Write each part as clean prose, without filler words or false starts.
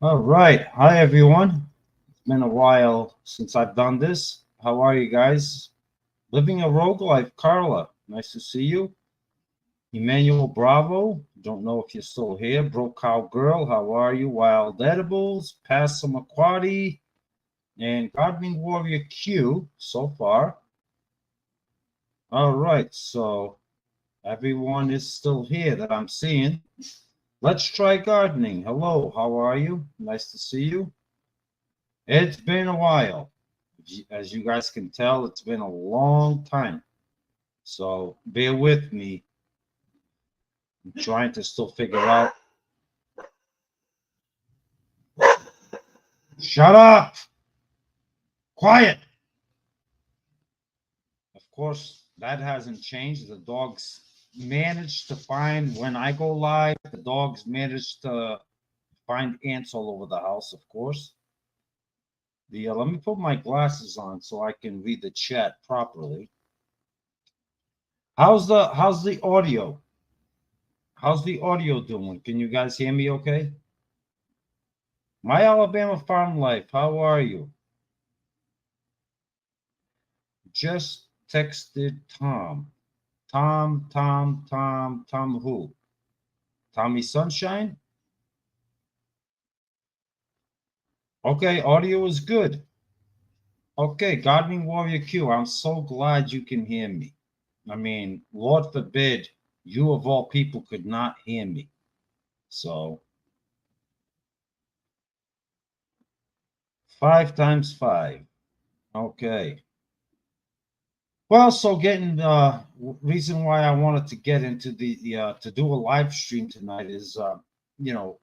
All right. Hi, everyone. It's been a while since I've done this. How are you guys? Living a rogue life, Carla. Nice to see you. Emmanuel Bravo. Don't know if you're still here. Broke Cow Girl. How are you? Wild Edibles. Passamaquoddy. And Gardening Warrior Q so far. All right. So everyone is still here that I'm seeing. Let's try gardening. Hello. How are you? Nice to see you. It's been a while. As you guys can tell, it's been a long time. So bear with me. I'm trying to still figure out. Shut up! Quiet! Of course, that hasn't changed. The dogs managed to find, when I go live, the dogs managed to find ants all over the house, of course. Let me put my glasses on so I can read the chat properly. How's the audio? How's the audio doing? Can you guys hear me okay? My Alabama Farm Life, how are you? Just texted Tom. Tom who? Tommy Sunshine? Okay, audio is good. Okay, Gardening Warrior Q, I'm so glad you can hear me. I mean, Lord forbid you of all people could not hear me. So 5 times 5. Okay. Well, so getting reason why I wanted to get into the to do a live stream tonight is you know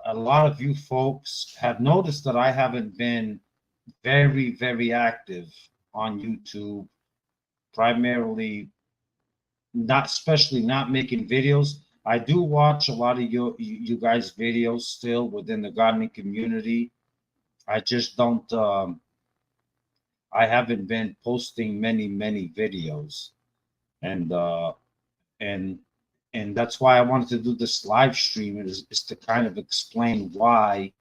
a lot of you folks have noticed that I haven't been very active on YouTube, primarily not, especially not making videos. I do watch a lot of you guys videos still within the gardening community. I just don't I haven't been posting many videos, and and and that's why I wanted to do this live stream is to kind of explain why.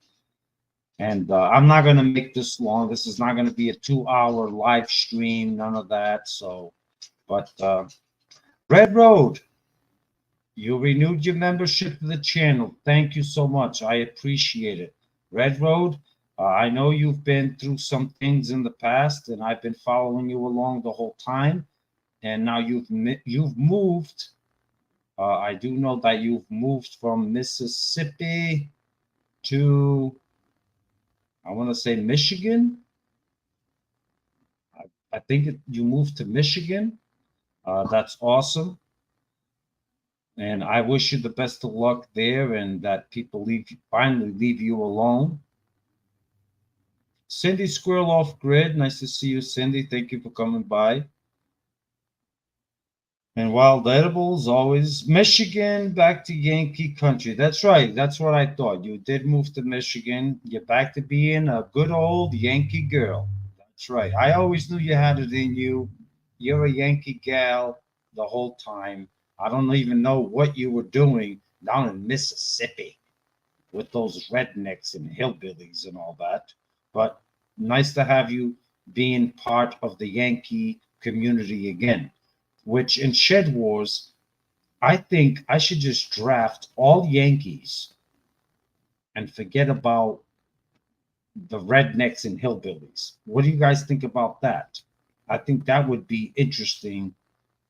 And I'm not going to make this long. This is not going to be a 2-hour live stream, none of that. So, but Red Road, you renewed your membership to the channel. Thank you so much. I appreciate it. Red Road, I know you've been through some things in the past, and I've been following you along the whole time. And now you've moved. I do know that you've moved from Mississippi to, I want to say, Michigan. I think you moved to Michigan. That's awesome. And I wish you the best of luck there and that people finally leave you alone. Cindy Squirrel Off Grid. Nice to see you, Cindy. Thank you for coming by. And Wild Edibles, always Michigan, back to Yankee country. That's right. That's what I thought. You did move to Michigan. You're back to being a good old Yankee girl. That's right. I always knew you had it in you. You're a Yankee gal the whole time. I don't even know what you were doing down in Mississippi with those rednecks and hillbillies and all that. But nice to have you being part of the Yankee community again, which in Shed Wars, I think I should just draft all Yankees and forget about the rednecks and hillbillies. What do you guys think about that? I think that would be interesting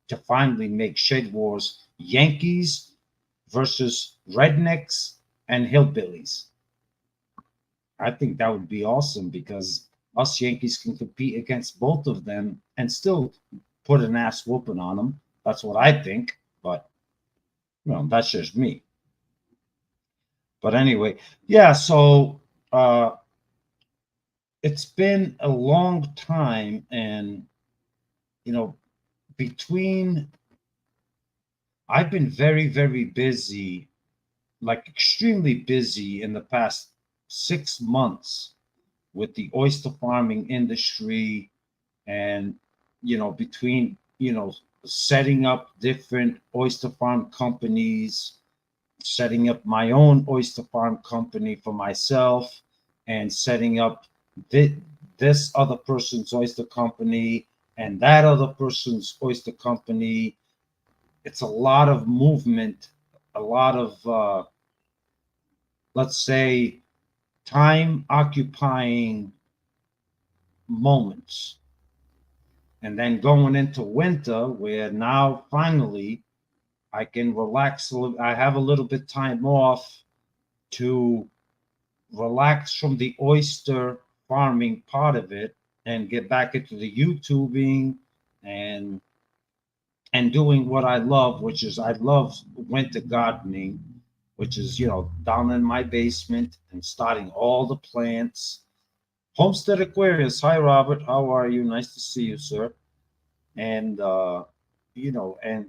to finally make Shed Wars Yankees versus rednecks and hillbillies. I think that would be awesome because us Yankees can compete against both of them and still put an ass whooping on them. That's what I think, but that's just me. But anyway, yeah, so it's been a long time, and between I've been very busy, like extremely busy in the past 6 months with the oyster farming industry, and between setting up different oyster farm companies, setting up my own oyster farm company for myself, and setting up this other person's oyster company and that other person's oyster company. It's a lot of movement, a lot of, let's say, time occupying moments. And then going into winter, where now finally I can relax a little. I have a little bit time off to relax from the oyster farming part of it and get back into the YouTubing and doing what I love, which is I love winter gardening, which is, down in my basement and starting all the plants. Homestead Aquarius. Hi, Robert. How are you? Nice to see you, sir. And you know, and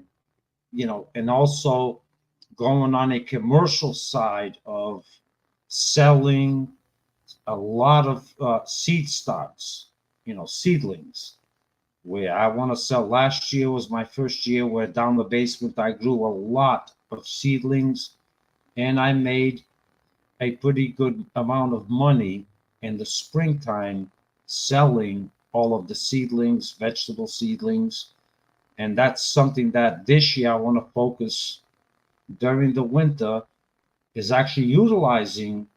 and also going on a commercial side of selling a lot of seed stocks, seedlings. Where I want to sell. Last year was my first year where down the basement I grew a lot of seedlings, and I made a pretty good amount of money in the springtime selling all of the seedlings, vegetable seedlings. And that's something that this year I want to focus during the winter, is actually utilizing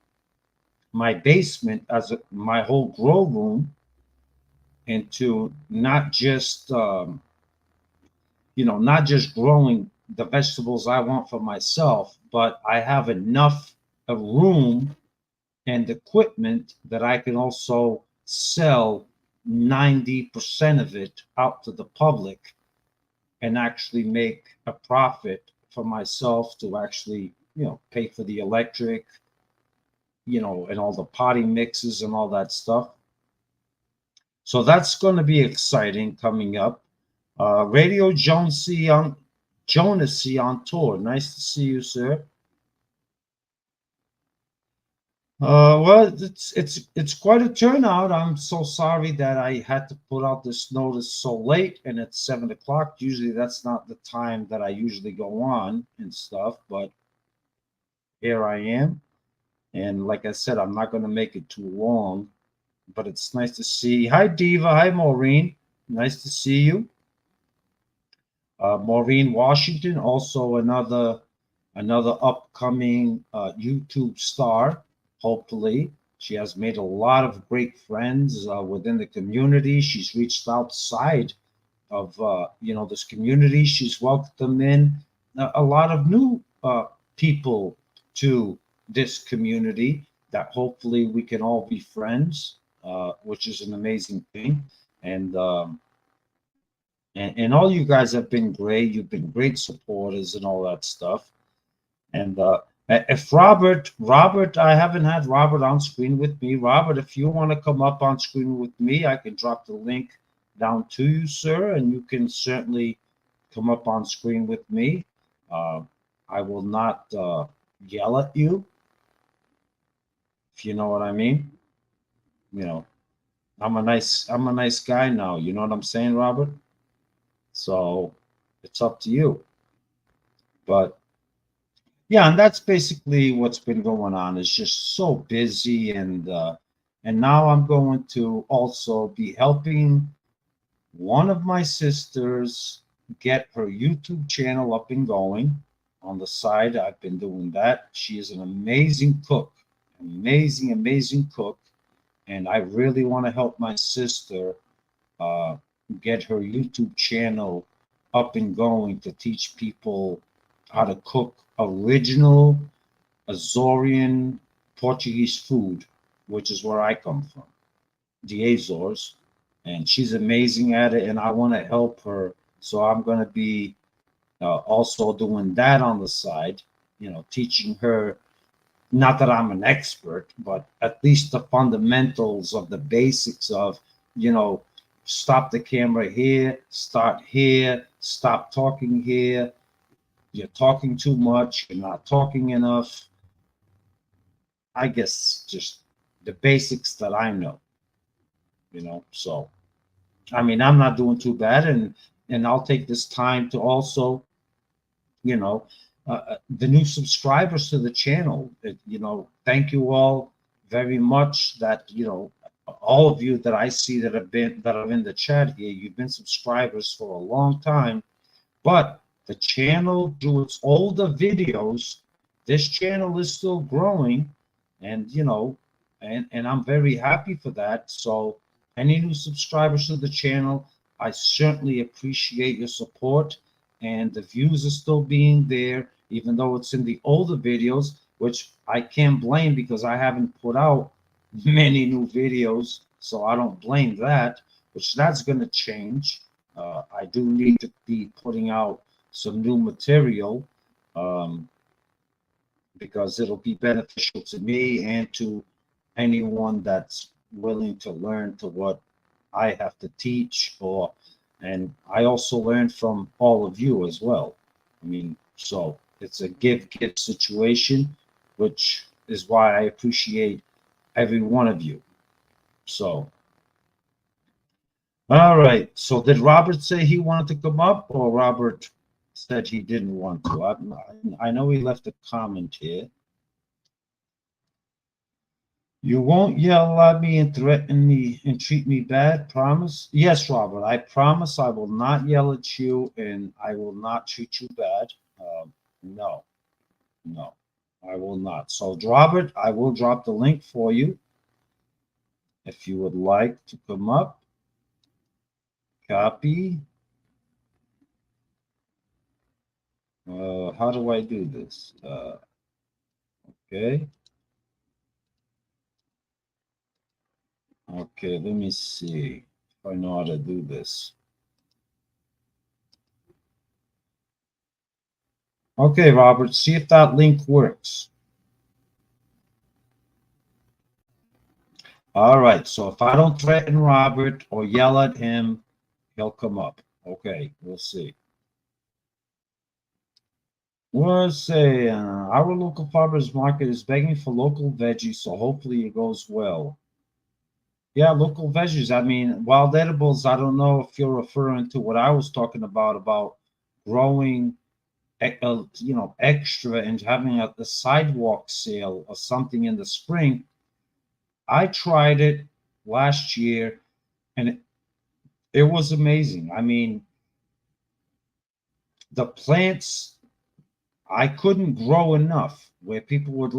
my basement as my whole grow room into not just not just growing the vegetables I want for myself, but I have enough room and equipment that I can also sell 90% of it out to the public and actually make a profit for myself to actually, pay for the electric, and all the potting mixes and all that stuff. So that's going to be exciting coming up. Radio Jonesy on tour. Nice to see you, sir. Well, it's quite a turnout. I'm so sorry that I had to put out this notice so late, and it's 7 o'clock. Usually, that's not the time that I usually go on and stuff, but here I am. And like I said, I'm not going to make it too long, but it's nice to see. Hi, Diva. Hi, Maureen. Nice to see you. Maureen Washington, also another upcoming YouTube star. Hopefully, she has made a lot of great friends within the community. She's reached outside of this community. She's welcomed them in a lot of new people to this community. That hopefully we can all be friends, which is an amazing thing. And and all you guys have been great. You've been great supporters and all that stuff. And if Robert, I haven't had Robert on screen with me. Robert, if you want to come up on screen with me, I can drop the link down to you, sir, and you can certainly come up on screen with me. I will not yell at you, if you know what I mean. You know, I'm a nice guy now. You know what I'm saying, Robert? So it's up to you. But yeah, and that's basically what's been going on. It's just so busy, and now I'm going to also be helping one of my sisters get her YouTube channel up and going on the side. I've been doing that. She is an amazing cook, amazing cook, and I really want to help my sister uh, get her YouTube channel up and going to teach people how to cook original Azorian Portuguese food, which is where I come from, the Azores. And she's amazing at it, and I want to help her. So I'm going to be also doing that on the side, teaching her. Not that I'm an expert, but at least the fundamentals of the basics of, you know, stop the camera here, start here, stop talking here. You're talking too much, you're not talking enough. I guess just the basics that I know, So, I mean, I'm not doing too bad, and I'll take this time to also, you know, the new subscribers to the channel. Thank you all very much. That all of you that I see that are in the chat here. You've been subscribers for a long time, but the channel, through its older videos, this channel is still growing, and and I'm very happy for that. So, any new subscribers to the channel, I certainly appreciate your support, and the views are still being there, even though it's in the older videos, which I can't blame because I haven't put out many new videos, so I don't blame that. Which that's going to change. I do need to be putting out some new material, um, because it'll be beneficial to me and to anyone that's willing to learn to what I have to teach, and I also learn from all of you as well. I mean, so it's a give situation, which is why I appreciate every one of you. So, all right. So did Robert say he wanted to come up, or Robert said he didn't want to? I know he left a comment here. You won't yell at me and threaten me and treat me bad, promise? Yes, Robert, I promise I will not yell at you and I will not treat you bad. No, no, I will not. So, Robert, I will drop the link for you if you would like to come up. Copy. How do I do this? Okay. Okay, let me see if I know how to do this. Okay, Robert, see if that link works. All right, so if I don't threaten Robert or yell at him, he'll come up. Okay, we'll see. We'll say our local farmers market is begging for local veggies, so hopefully it goes well. Yeah, local veggies. I mean, wild edibles, I don't know if you're referring to what I was talking about growing, extra and having a sidewalk sale or something in the spring. I tried it last year and it was amazing. I mean, the plants, I couldn't grow enough where people would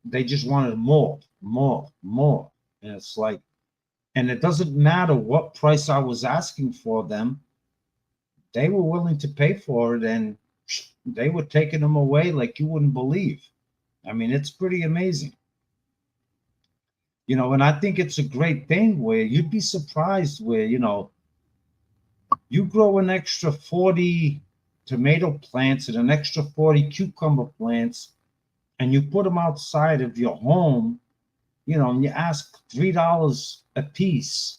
they just wanted more, more, more. And it's like, and it doesn't matter what price I was asking for them, they were willing to pay for it and they were taking them away like you wouldn't believe. I mean, it's pretty amazing. And I think it's a great thing where you'd be surprised where, you grow an extra 40 tomato plants and an extra 40 cucumber plants, and you put them outside of your home, and you ask $3 a piece,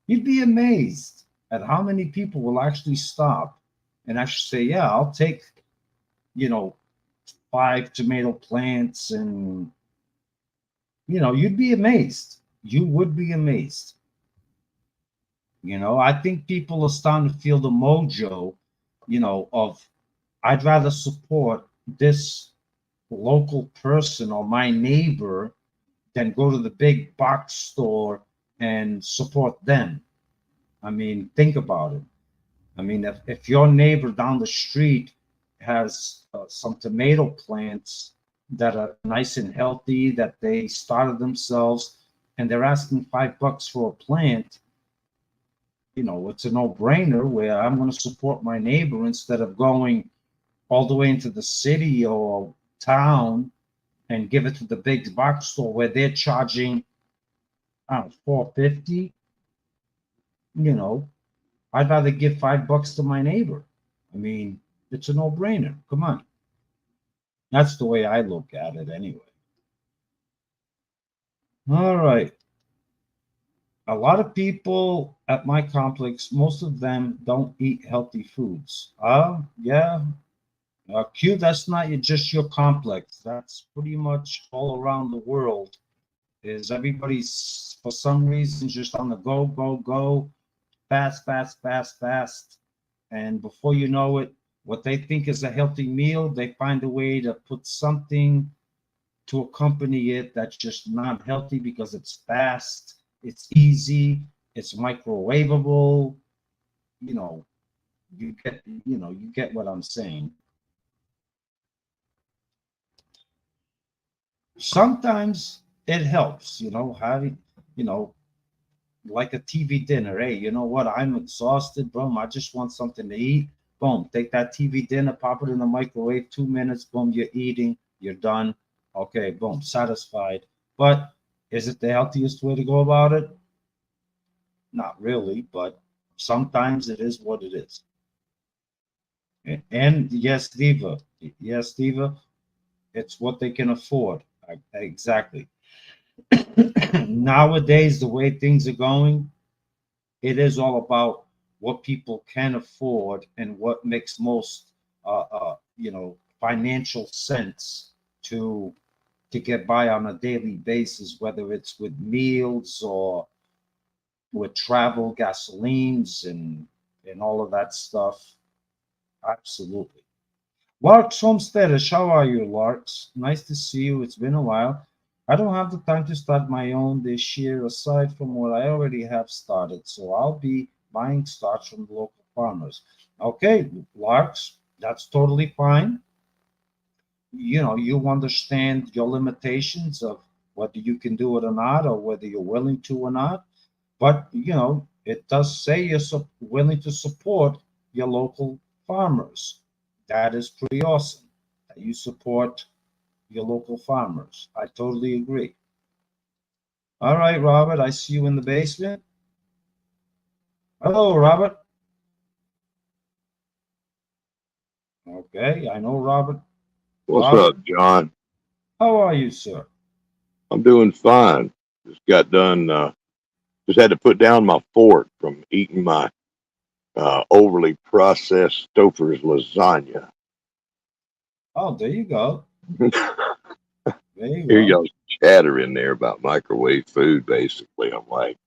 you'd be amazed at how many people will actually stop and actually say, yeah, I'll take, 5 tomato plants, and, you'd be amazed. You would be amazed. I think people are starting to feel the mojo, of I'd rather support this local person or my neighbor than go to the big box store and support them. I mean, think about it. I mean, if your neighbor down the street has some tomato plants that are nice and healthy, that they started themselves, and they're asking $5 for a plant, it's a no-brainer where I'm going to support my neighbor instead of going all the way into the city or town and give it to the big box store where they're charging, I don't know, $4.50. I'd rather give $5 to my neighbor. I mean, it's a no-brainer. Come on. That's the way I look at it anyway. All right. A lot of people at my complex, most of them don't eat healthy foods. Yeah. Q, that's not just your complex. That's pretty much all around the world. Is everybody's, for some reason, just on the go, fast, fast, fast, fast. And before you know it, what they think is a healthy meal, they find a way to put something to accompany it that's just not healthy because it's fast, it's easy, it's microwavable. You know, you get what I'm saying. Sometimes it helps, having, you know, like a TV dinner. Hey, you know what? I'm exhausted, boom. I just want something to eat. Boom, take that TV dinner, pop it in the microwave, 2 minutes, boom, you're eating, you're done. Okay, boom, satisfied. But is it the healthiest way to go about it? Not really, but sometimes it is what it is. And yes, Diva, yes, Diva, it's what they can afford. Exactly. Nowadays, the way things are going, it is all about what people can afford and what makes most, financial sense to get by on a daily basis, whether it's with meals or with travel, gasolines, and all of that stuff. Absolutely. Larks Homesteadish, how are you, Larks? Nice to see you. It's been a while. I don't have the time to start my own this year, aside from what I already have started, so I'll be buying starts from the local farmers. Okay, Larks, that's totally fine. You understand your limitations of whether you can do it or not, or whether you're willing to or not. But, it does say you're willing to support your local farmers. That is pretty awesome that you support your local farmers. I totally agree. All right, Robert, I see you in the basement. Hello, Robert. Okay, I know Robert. What's Robert, up, John? how are you, sir? I'm doing fine. Just got done. Just had to put down my fork from eating my overly processed Stouffer's lasagna. Oh, there you go. There you Hear go. y'all chattering there about microwave food. Basically, I'm like,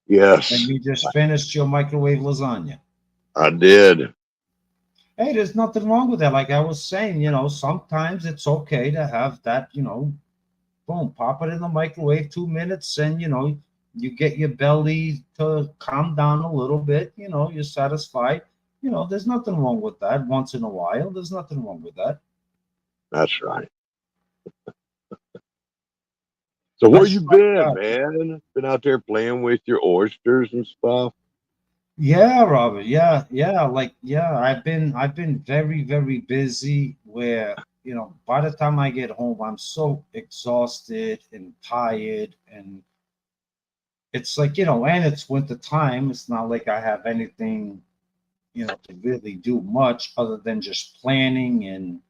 And yes, you just finished your microwave lasagna. I did. Hey, there's nothing wrong with that. Like I was saying, sometimes it's okay to have that, boom, pop it in the microwave 2 minutes, and you get your belly to calm down a little bit, you're satisfied. There's nothing wrong with that once in a while. There's nothing wrong with that. That's right. So where Let's you try been, that. man? Been out there playing with your oysters and stuff? Yeah, Robert. Yeah, yeah. Like, yeah, I've been very, very busy where, by the time I get home, I'm so exhausted and tired. And it's like, and it's winter time. It's not like I have anything, to really do much other than just planning. And,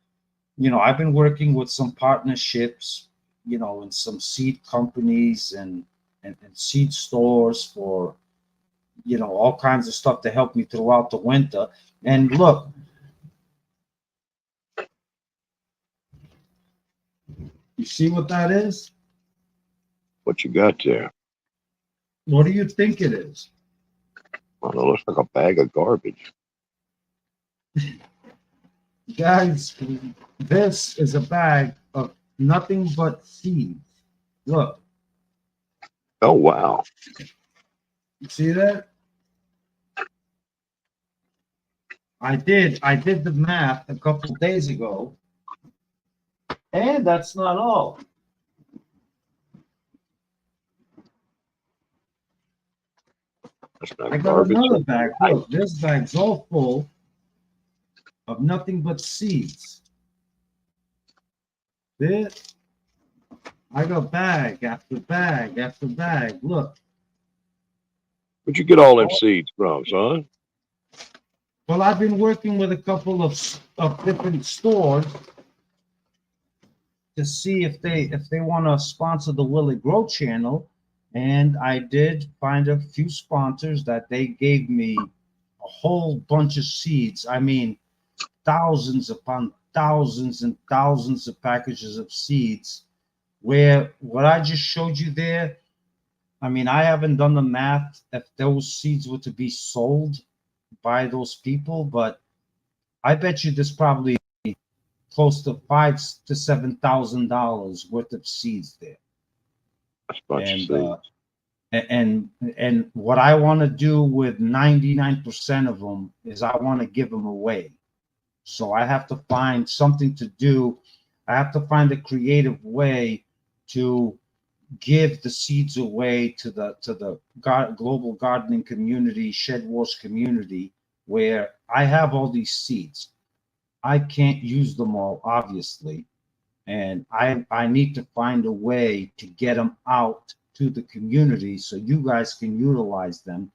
I've been working with some partnerships, and some seed companies and seed stores for, all kinds of stuff to help me throughout the winter. And look, you see what that is? What you got there? What do you think it is? I don't know. Looks like a bag of garbage. Guys, this is a bag of nothing but seeds. Look, Oh wow. you see that? I did the math a couple of days ago, and that's not all. That's I not got garbage. another bag. Look, this bag's all full of nothing but seeds. This, I got bag after bag after bag. Look, Where'd you get all them all seeds from, son? well, I've been working with a couple of different stores to see if they want to sponsor the Willie Grow channel, and I did find a few sponsors that they gave me a whole bunch of seeds. I mean, thousands upon thousands and thousands of packages of seeds. Where what I just showed you there, I mean, I haven't done the math if those seeds were to be sold by those people, but I bet you there's probably close to $5,000 to $7,000 worth of seeds there. That's a bunch of And seeds. and what I want to do with 99% of them is I want to give them away. So I have to find something to do. I have to find a creative way to give the seeds away to the global gardening community, Shed Wars community, where I have all these seeds. I can't use them all, obviously, and I need to find a way to get them out to the community so you guys can utilize them.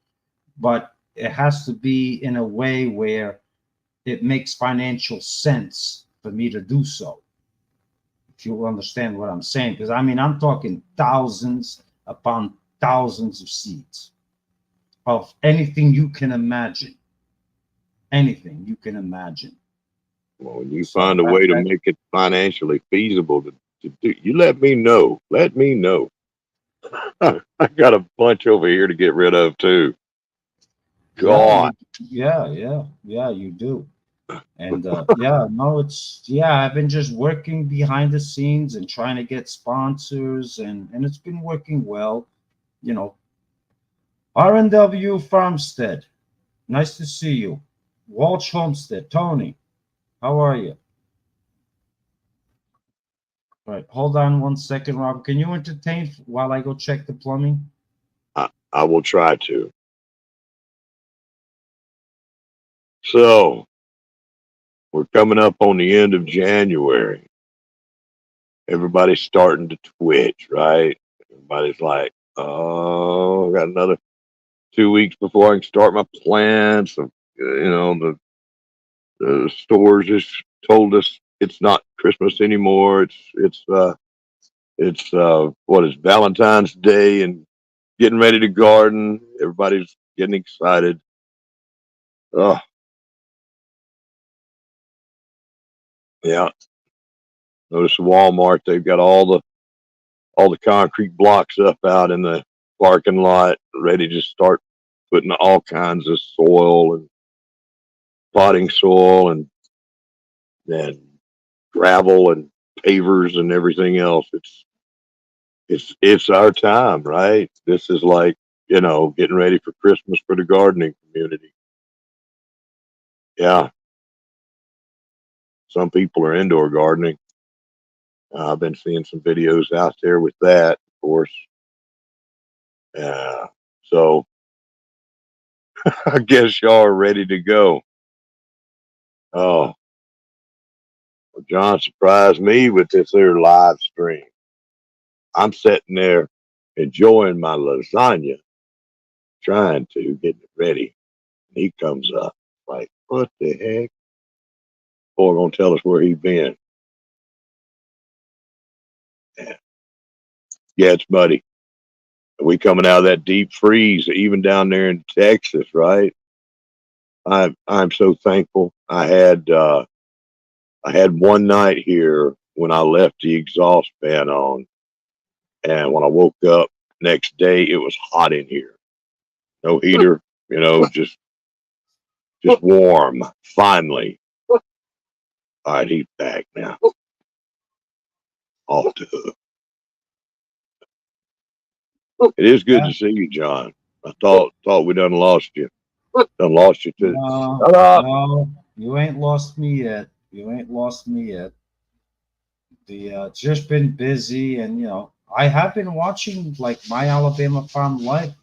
But it has to be in a way where it makes financial sense for me to do so. If you understand what I'm saying, because I mean, I'm talking thousands upon thousands of seeds of anything you can imagine, anything you can imagine. Well, when you So find a way to make it financially feasible to do, you let me know. Let me know. I got a bunch over here to get rid of too. God. yeah, you do. And yeah, no, I've been just working behind the scenes and trying to get sponsors, and it's been working well, you know. R&W Farmstead, nice to see you. Walsh Homestead, Tony, how are you? All right, hold on 1 second, Rob. Can you entertain while I go check the plumbing? I will try to. So we're coming up on the end of January. Everybody's starting to twitch, right? Everybody's like, oh, I got another 2 weeks before I can start my plants. The stores just told us it's not Christmas anymore. It's what is Valentine's Day and getting ready to garden. Everybody's getting excited. Oh, yeah. Notice Walmart, they've got all the concrete blocks up out in the parking lot, ready to start putting all kinds of soil and potting soil and gravel and pavers and everything else. It's our time, right? This is like, getting ready for Christmas for the gardening community. Yeah, some people are indoor gardening. I've been seeing some videos out there with that, of course. So I guess y'all are ready to go. Oh, well, John surprised me with this here live stream. I'm sitting there enjoying my lasagna, trying to get it ready. And he comes up like, what the heck? Boy, gonna tell us where he been. Yeah, yeah, it's muddy. We coming out of that deep freeze, even down there in Texas, right? I'm so thankful. I had one night here when I left the exhaust fan on, and when I woke up next day, it was hot in here. No heater, just warm. Finally, all right, he's back now. Off the hook. It is good to see you, John. I thought we done lost you. Done lost you too. No, Shut up. no, you ain't lost me yet. You ain't lost me yet. Just been busy, and I have been watching like My Alabama Farm Life.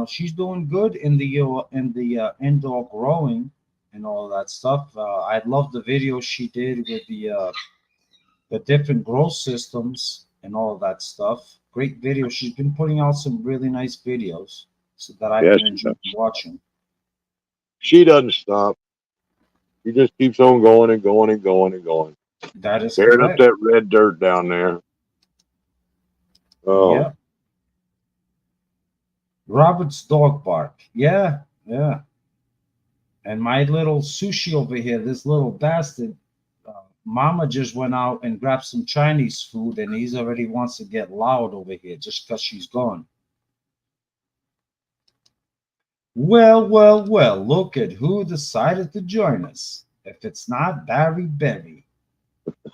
She's doing good in the indoor growing and all that stuff. I love the video she did with the different grow systems and all of that stuff. Great video. She's been putting out some really nice videos so that I've Yes, been enjoying watching. she doesn't stop. She just keeps on going and going and going and going. That is Tearing up correct. that red dirt down there. Oh, Yeah. Robert's dog bark. Yeah, yeah. And my little sushi over here, this little bastard, Mama just went out and grabbed some Chinese food, and he's already wants to get loud over here just because she's gone. Well, well, well, look at who decided to join us. If it's not Barry Berry.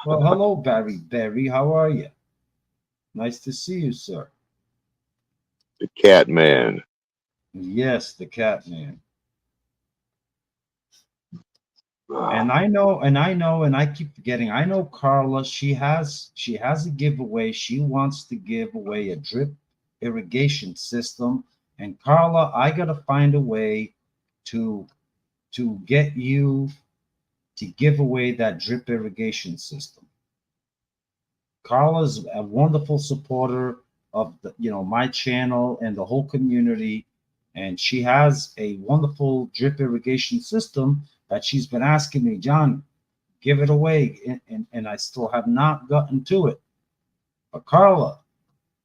Well, hello, Barry Berry. How are you? Nice to see you, sir. The cat man. Yes, the cat man. Ah, And I know, and I know, and I keep forgetting. I know Carla. She has a giveaway. She wants to give away a drip irrigation system. And Carla, I gotta find a way to get you to give away that drip irrigation system. Carla's a wonderful supporter of my channel and the whole community, and she has a wonderful drip irrigation system that she's been asking me, John, give it away, and I still have not gotten to it. But Carla,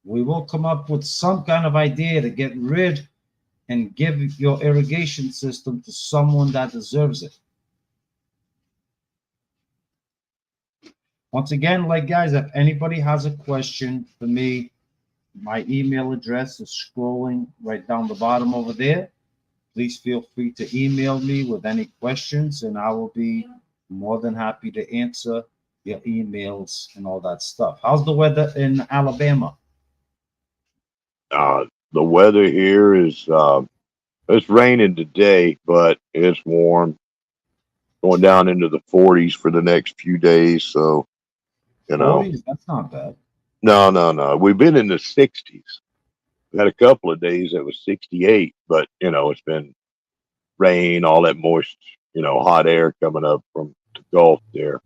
we will come up with some kind of idea to get rid and give your irrigation system to someone that deserves it. Once again, like guys, if anybody has a question for me, my email address is scrolling right down the bottom over there. Please feel free to email me with any questions, and I will be more than happy to answer your emails and all that stuff. How's the weather in Alabama? the weather here is it's raining today, but it's warm. Going down into the 40s for the next few days. So, you know, 40s? That's not bad. no, no, no. We've been in the 60s. We had a couple of days that was 68, but it's been rain, all that moist, hot air coming up from the Gulf there.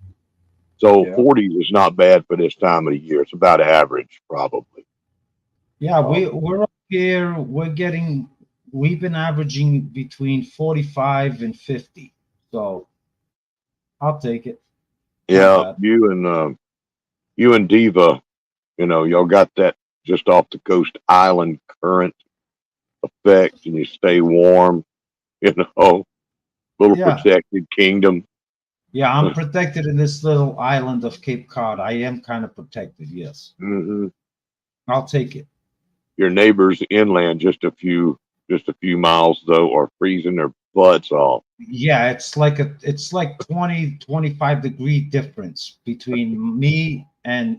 So Yeah. 40 is not bad for this time of the year. It's about average, probably. Yeah, Um, we're up here. We've been averaging between 45 and 50. So I'll take it. Not yeah, bad. you and Diva, y'all got that just off the coast island current effect, and you stay warm. You know, little Yeah. protected kingdom. Yeah, I'm protected in this little island of Cape Cod. I am kind of protected, yes. Hmm. I'll take it. Your neighbors inland, just a few miles though, are freezing their butts off. Yeah, it's like 20-25 degree difference between me and,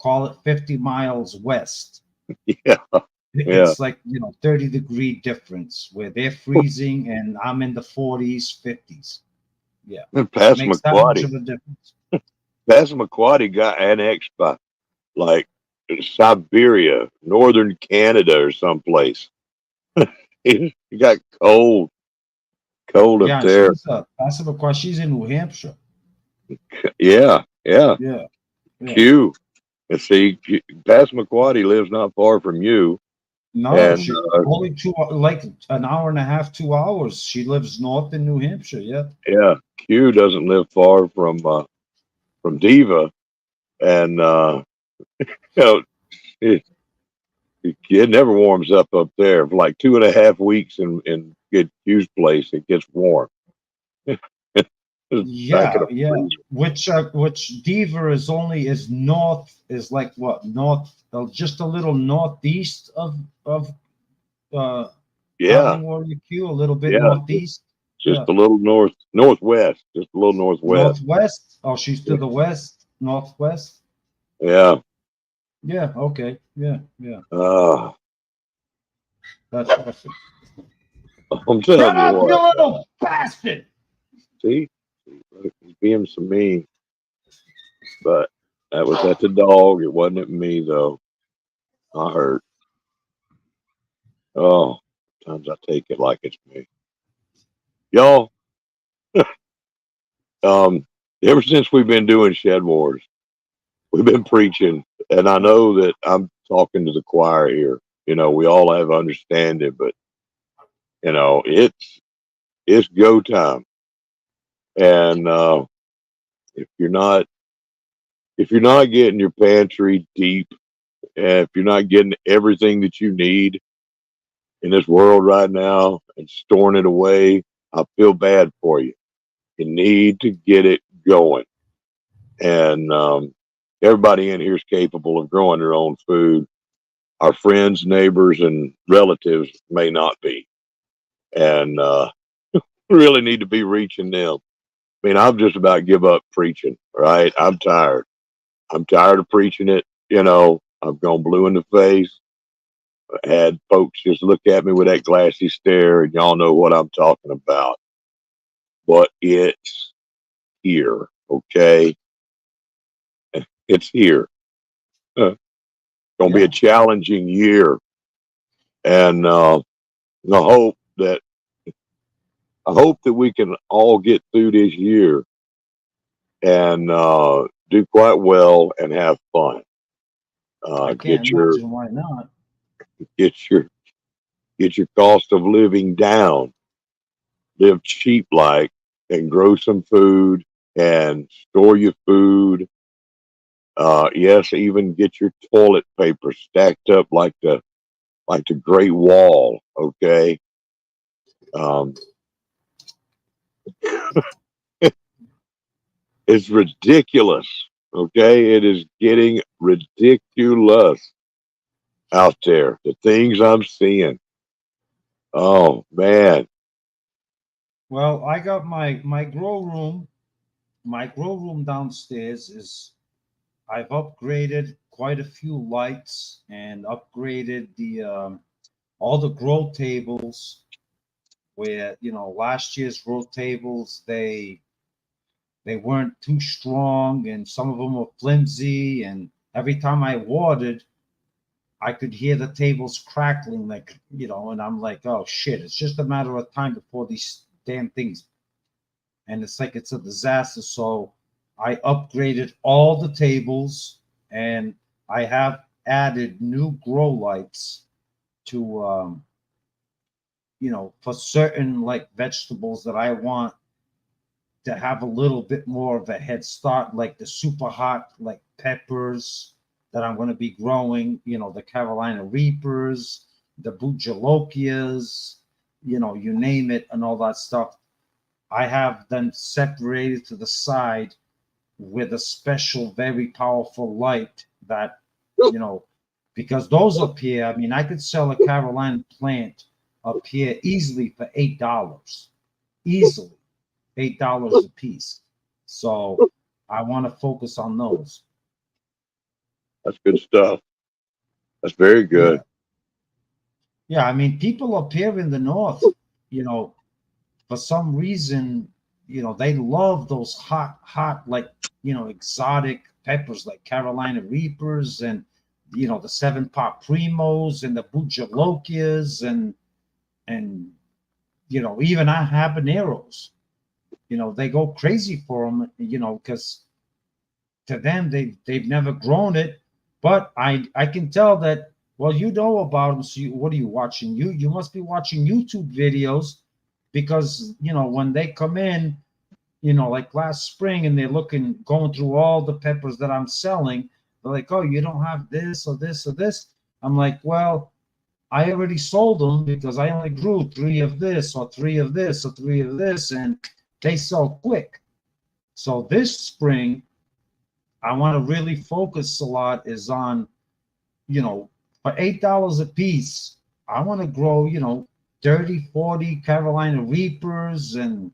call it 50 miles west. Yeah, yeah. It's like, 30-degree difference where they're freezing and I'm in the 40s, 50s. Yeah. And Makes that much of a difference. Passamaquoddy got annexed by like Siberia, northern Canada, or someplace. It got cold up Yeah, and there. she's passive across. She's in New Hampshire. Yeah, yeah. Yeah, yeah. Q. And see, Passamaquoddy lives not far from you, No, and she only like an hour and a half, 2 hours. She lives north in New Hampshire. Yeah. yeah, Q doesn't live far from Diva, and you know it, it never warms up there. For like 2.5 weeks in get Q's place, it gets warm. It's back in Yeah, the yeah. freezer. Which Deaver is north, is like what, north, just a little northeast of uh Yeah, Founding Warrior Q, a little bit yeah. northeast. Just Yeah. a little northwest, just a little northwest. Northwest. Oh, she's to Yeah, the west, northwest. yeah. Yeah, okay. Yeah, yeah. Uh, That's awesome. I'm Shut telling you up, you what. little bastard! See, he's being so mean, but that was at the dog. It wasn't at me though. I hurt. Oh, sometimes I take it like it's me. Y'all, um, ever since we've been doing Shed Wars, we've been preaching, and I know that I'm talking to the choir here. We all have understanding, but it's go time. And if you're not if you're not getting your pantry deep, and if you're not getting everything that you need in this world right now and storing it away, I feel bad for you. You need to get it going. And everybody in here is capable of growing their own food. Our friends, neighbors, and relatives may not be. And really need to be reaching them. mean, I've just about give up preaching, right? I'm tired. I'm tired of preaching it. You know, I've gone blue in the face. I had folks just look at me with that glassy stare, and y'all know what I'm talking about. But it's here, okay? It's here. It's going to be a Yeah, challenging year, and I hope that we can all get through this year and do quite well and have fun. I Get can't your imagine why not. get your get your cost of living down, live cheap like, and grow some food and store your food. Yes, even get your toilet paper stacked up like the Great Wall. Okay, um, it's ridiculous. Okay, it is getting ridiculous out there. The things I'm seeing. Oh man, Well, I got my grow room. My grow room downstairs is I've upgraded quite a few lights and upgraded the all the grow tables where last year's grow tables they weren't too strong and some of them were flimsy and every time I watered I could hear the tables crackling like and I'm like, oh shit, it's just a matter of time before these damn things, and it's like it's a disaster. So I upgraded all the tables and I have added new grow lights to for certain like vegetables that I want to have a little bit more of a head start, like the super hot like peppers that I'm going to be growing, the Carolina Reapers, the Bujalokias, you name it, and all that stuff. I have them separated to the side with a special, very powerful light that, you know, because those up here, I mean, I could sell a Carolina plant up here easily for $8, easily $8 a piece. So I want to focus on those. that's good stuff. That's very Yeah. good. Yeah. I mean, people up here in the north, you know, for some reason, they love those hot, like, exotic peppers like Carolina Reapers and, the seven pot primos and the Bujalokias and, even our habaneros, they go crazy for them, because to them, they've never grown it. But I can tell that, well, you know about them. So what are you watching? You must be watching YouTube videos because, when they come in, like last spring and they're going through all the peppers that I'm selling. They're like, oh, you don't have this or this or this. I'm like, well, I already sold them because I only grew three of this or three of this or three of this, and they sell quick. So this spring, I want to really focus a lot is on, for $8 a piece, I want to grow, 30, 40 Carolina Reapers and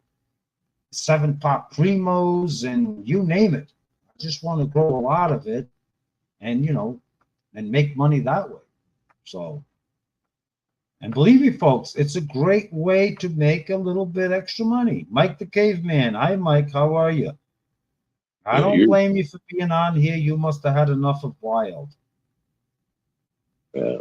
seven pot primos and you name it. I just want to grow a lot of it and and make money that way. So, and believe me, folks, it's a great way to make a little bit extra money. Mike the Caveman. Hi, Mike. How are you? I Yeah, don't you. blame you for being on here. You must have had enough of wild. Yeah.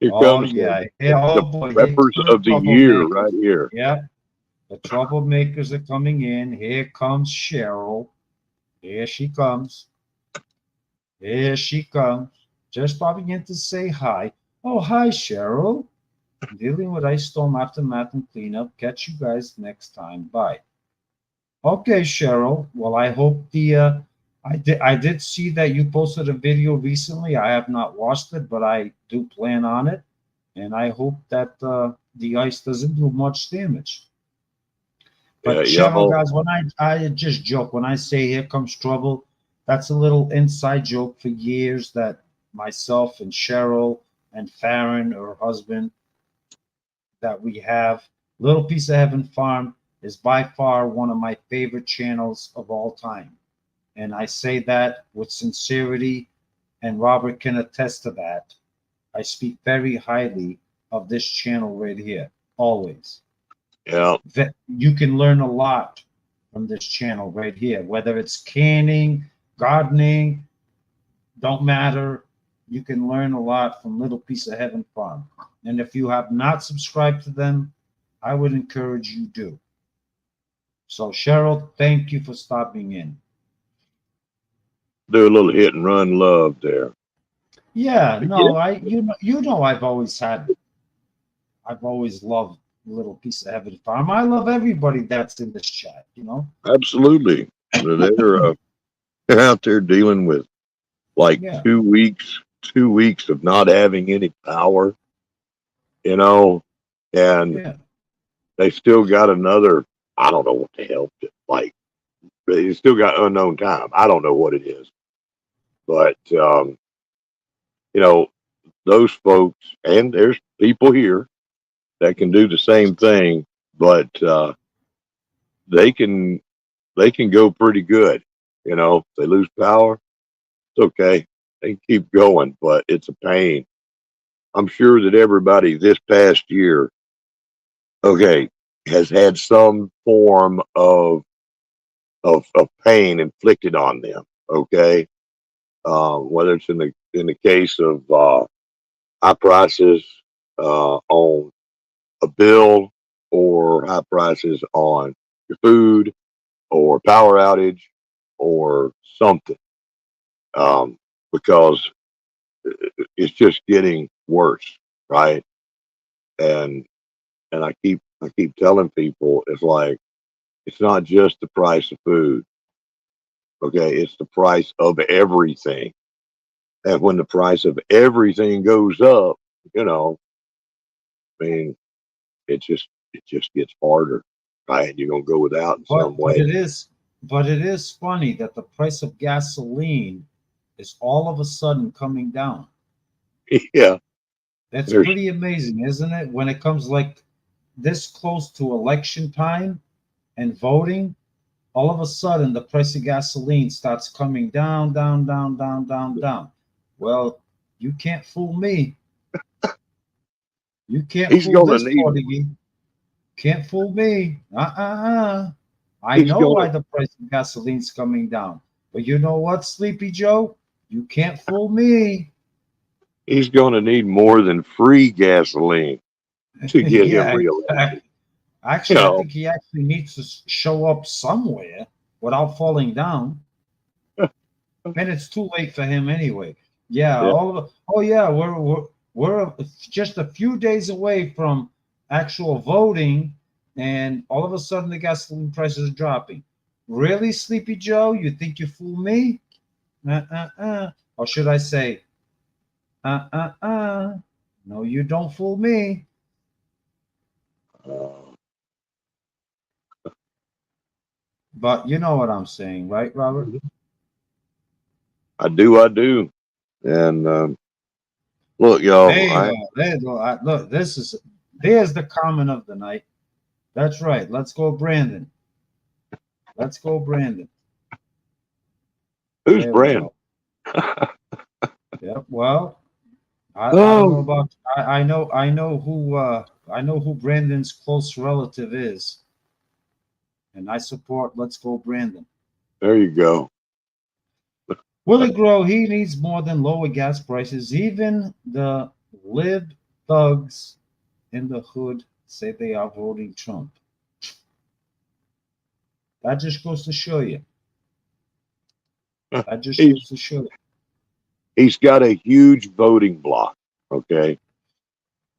Here Oh comes yeah. Yeah, the oh boy, here peppers come the of the year right troublemakers. here. Yeah, the troublemakers are coming in. Here comes Cheryl. Here she comes. Here she comes. Just popping in to say hi. Oh, hi, Cheryl. Dealing with ice storm aftermath and cleanup. Catch you guys next time. Bye. Okay, Cheryl. Well, I hope I did see that you posted a video recently. I have not watched it, but I do plan on it, and I hope that the ice doesn't do much damage. Yeah, But Cheryl, y'all. guys, when I just joke when I say here comes trouble, that's a little inside joke for years that myself and Cheryl and Farron, her husband, that we have. Little Piece of Heaven Farm is by far one of my favorite channels of all time. And I say that with sincerity, and Robert can attest to that. I speak very highly of this channel right here, always. Yeah. That you can learn a lot from this channel right here, whether it's canning, gardening, don't matter. You can learn a lot from Little Piece of Heaven Farm. And if you have not subscribed to them, I would encourage you do. So Cheryl, thank you for stopping in. Do a little hit and run love there. Yeah, Yeah. no, you know I've always loved Little Piece of Heaven Farm. I love everybody that's in this chat, you know? Absolutely. They're out there dealing with like Yeah, 2 weeks of not having any power, you know, and yeah. they still got another, I don't know what the hell, like, they still got unknown time. I don't know what it is. But, you know, those folks, and there's people here that can do the same thing, but they can they can go pretty good. You know, if they lose power, it's okay. They can keep going, but it's a pain. I'm sure that everybody this past year, okay, has had some form of pain inflicted on them. Okay, whether it's in the case of high prices on a bill, or high prices on your food, or power outage, or something, because it's just getting worse, right? And I keep telling people, it's like, it's not just the price of food, okay? It's the price of everything. And when the price of everything goes up, you know, I mean, it just gets harder, right? You're gonna go without in some But way. it is funny that the price of gasoline is all of a sudden coming down. Yeah, That's there's pretty amazing, isn't it? When it comes like this close to election time and voting, all of a sudden the price of gasoline starts coming down, down, down, down, down, down. Well, you can't fool me. You can't he's fool gonna this need Portuguese. Can't fool me. I he's know gonna why the price of gasoline's coming down. But you know what, Sleepy Joe? You can't fool me. he's gonna need more than free gasoline to get him Yeah, reelected. You actually, I know, think he actually needs to show up somewhere without falling down. And it's too late for him anyway. Yeah, yeah, oh yeah, we're just a few days away from actual voting, and all of a sudden the gasoline prices are dropping. Really, Sleepy Joe? You think you fool me? Or should I say, uh uh uh? No, you don't fool me. uh, But you know what I'm saying, right, Robert? I do. And look, There y'all, you go. There you go. Look, there's the comment of the night. That's right. Let's go, Brandon. Let's go, Brandon. who's There we Brand? go. Yep. Well, I don't know Oh, about I know who Brandon's close relative is, and I support Let's Go Brandon. there you go. Will it grow? He needs more than lower gas prices. Even the lib thugs in the hood say they are voting Trump. That just goes to show you. That just he's goes to show you. he's got a huge voting block. Okay,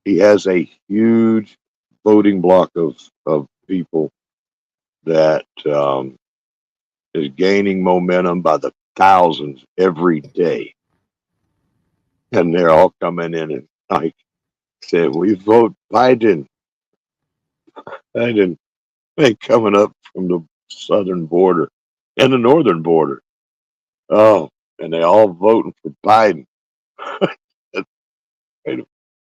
he has a huge voting block of people that is gaining momentum by the thousands every day, and they're all coming in and like said, "We vote Biden." Biden, they coming up from the southern border and the northern border. Oh, and they all voting for Biden.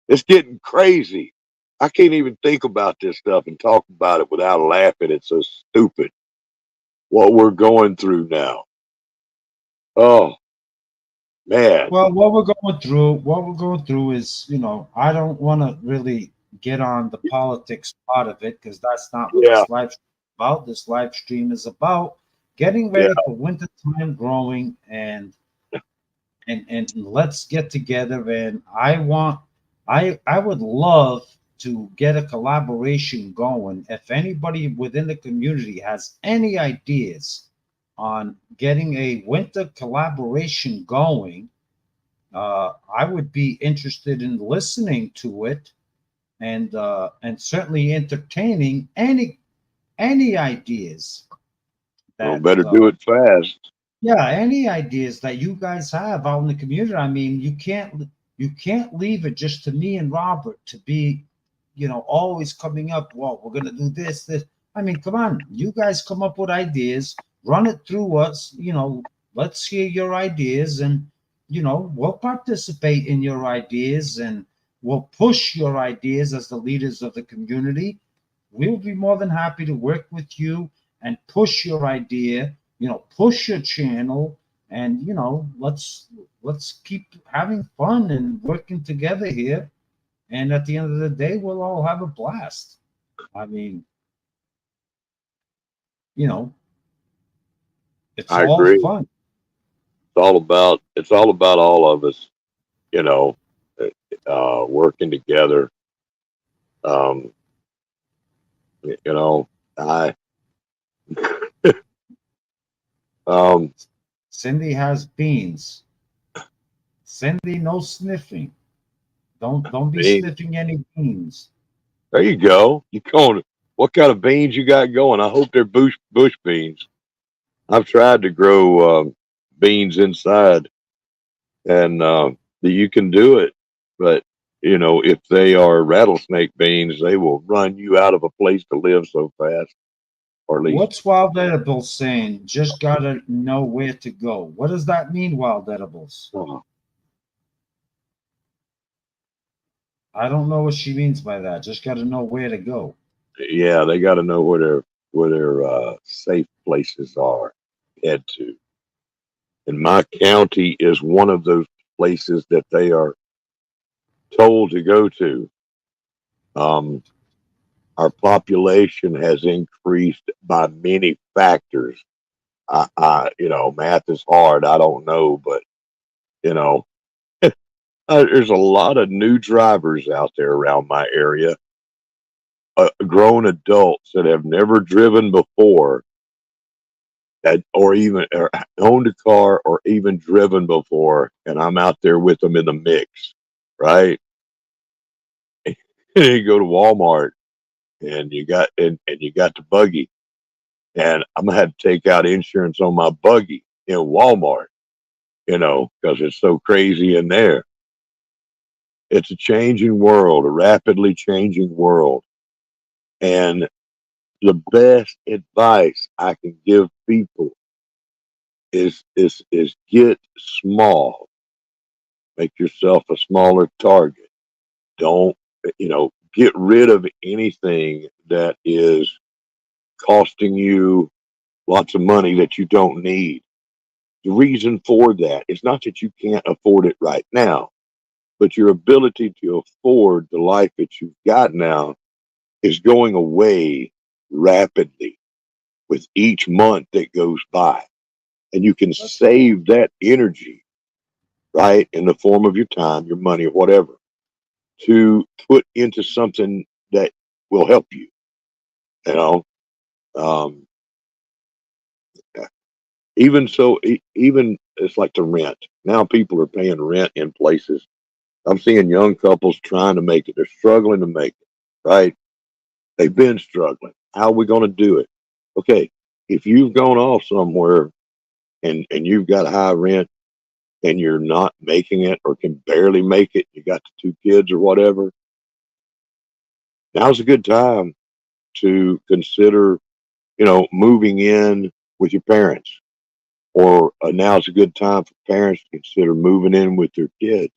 It's getting crazy. I can't even think about this stuff and talk about it without laughing. It's so stupid what we're going through now. Oh man, Well, what we're going through is, I don't want to really get on the politics part of it because that's not what yeah, this live stream is about. This live stream is about getting yeah. ready for wintertime growing and let's get together. And I would love to get a collaboration going. If anybody within the community has any ideas on getting a winter collaboration going, I would be interested in listening to it and certainly entertaining any ideas Well, that better do it fast. yeah, any ideas that you guys have out in the community. I mean, you can't leave it just to me and Robert to be, always coming up. Well, we're gonna do this. I mean, come on, you guys come up with ideas, run it through us. Let's hear your ideas, and we'll participate in your ideas, and we'll push your ideas as the leaders of the community. We'll be more than happy to work with you and push your idea, push your channel, and let's keep having fun and working together here. And at the end of the day, we'll all have a blast. I mean, you know, it's I all agree. fun. It's all about all of us, you know, working together. Um, you know, I um, Cindy has beans. Cindy, no sniffing. Don't be beans. sniffing any beans. There you go. You going? What kind of beans you got going? I hope they're bush beans. I've tried to grow beans inside, and you can do it, but if they are rattlesnake beans, they will run you out of a place to live so fast, or at least What's Wild Edibles saying? Just gotta know where to go. What does that mean, Wild Edibles? uh, I don't know what she means by that. Just gotta know where to go. yeah, they got to know where their safe places are. Head to, and my county is one of those places that they are told to go to. Um, our population has increased by many factors. Math is hard. I don't know, but you know, there's a lot of new drivers out there around my area, grown adults that have never driven before, or even owned a car or even driven before, and I'm out there with them in the mix, right? And you go to Walmart, and you got the buggy, and I'm gonna have to take out insurance on my buggy in Walmart, because it's so crazy in there. It's a changing world, a rapidly changing world. And the best advice I can give people is get small. Make yourself a smaller target. Don't, get rid of anything that is costing you lots of money that you don't need. The reason for that is not that you can't afford it right now, but your ability to afford the life that you've got now is going away rapidly with each month that goes by. And you can That's right. save that energy, right, in the form of your time, your money, or whatever, to put into something that will help you. You know, um, even so, even it's like the rent. Now people are paying rent in places. I'm seeing young couples trying to make it. They're struggling to make it, right? They've been struggling. How are we going to do it? Okay, if you've gone off somewhere and you've got high rent and you're not making it or can barely make it, you got the two kids or whatever, now's a good time to consider, moving in with your parents. Or now's a good time for parents to consider moving in with their kids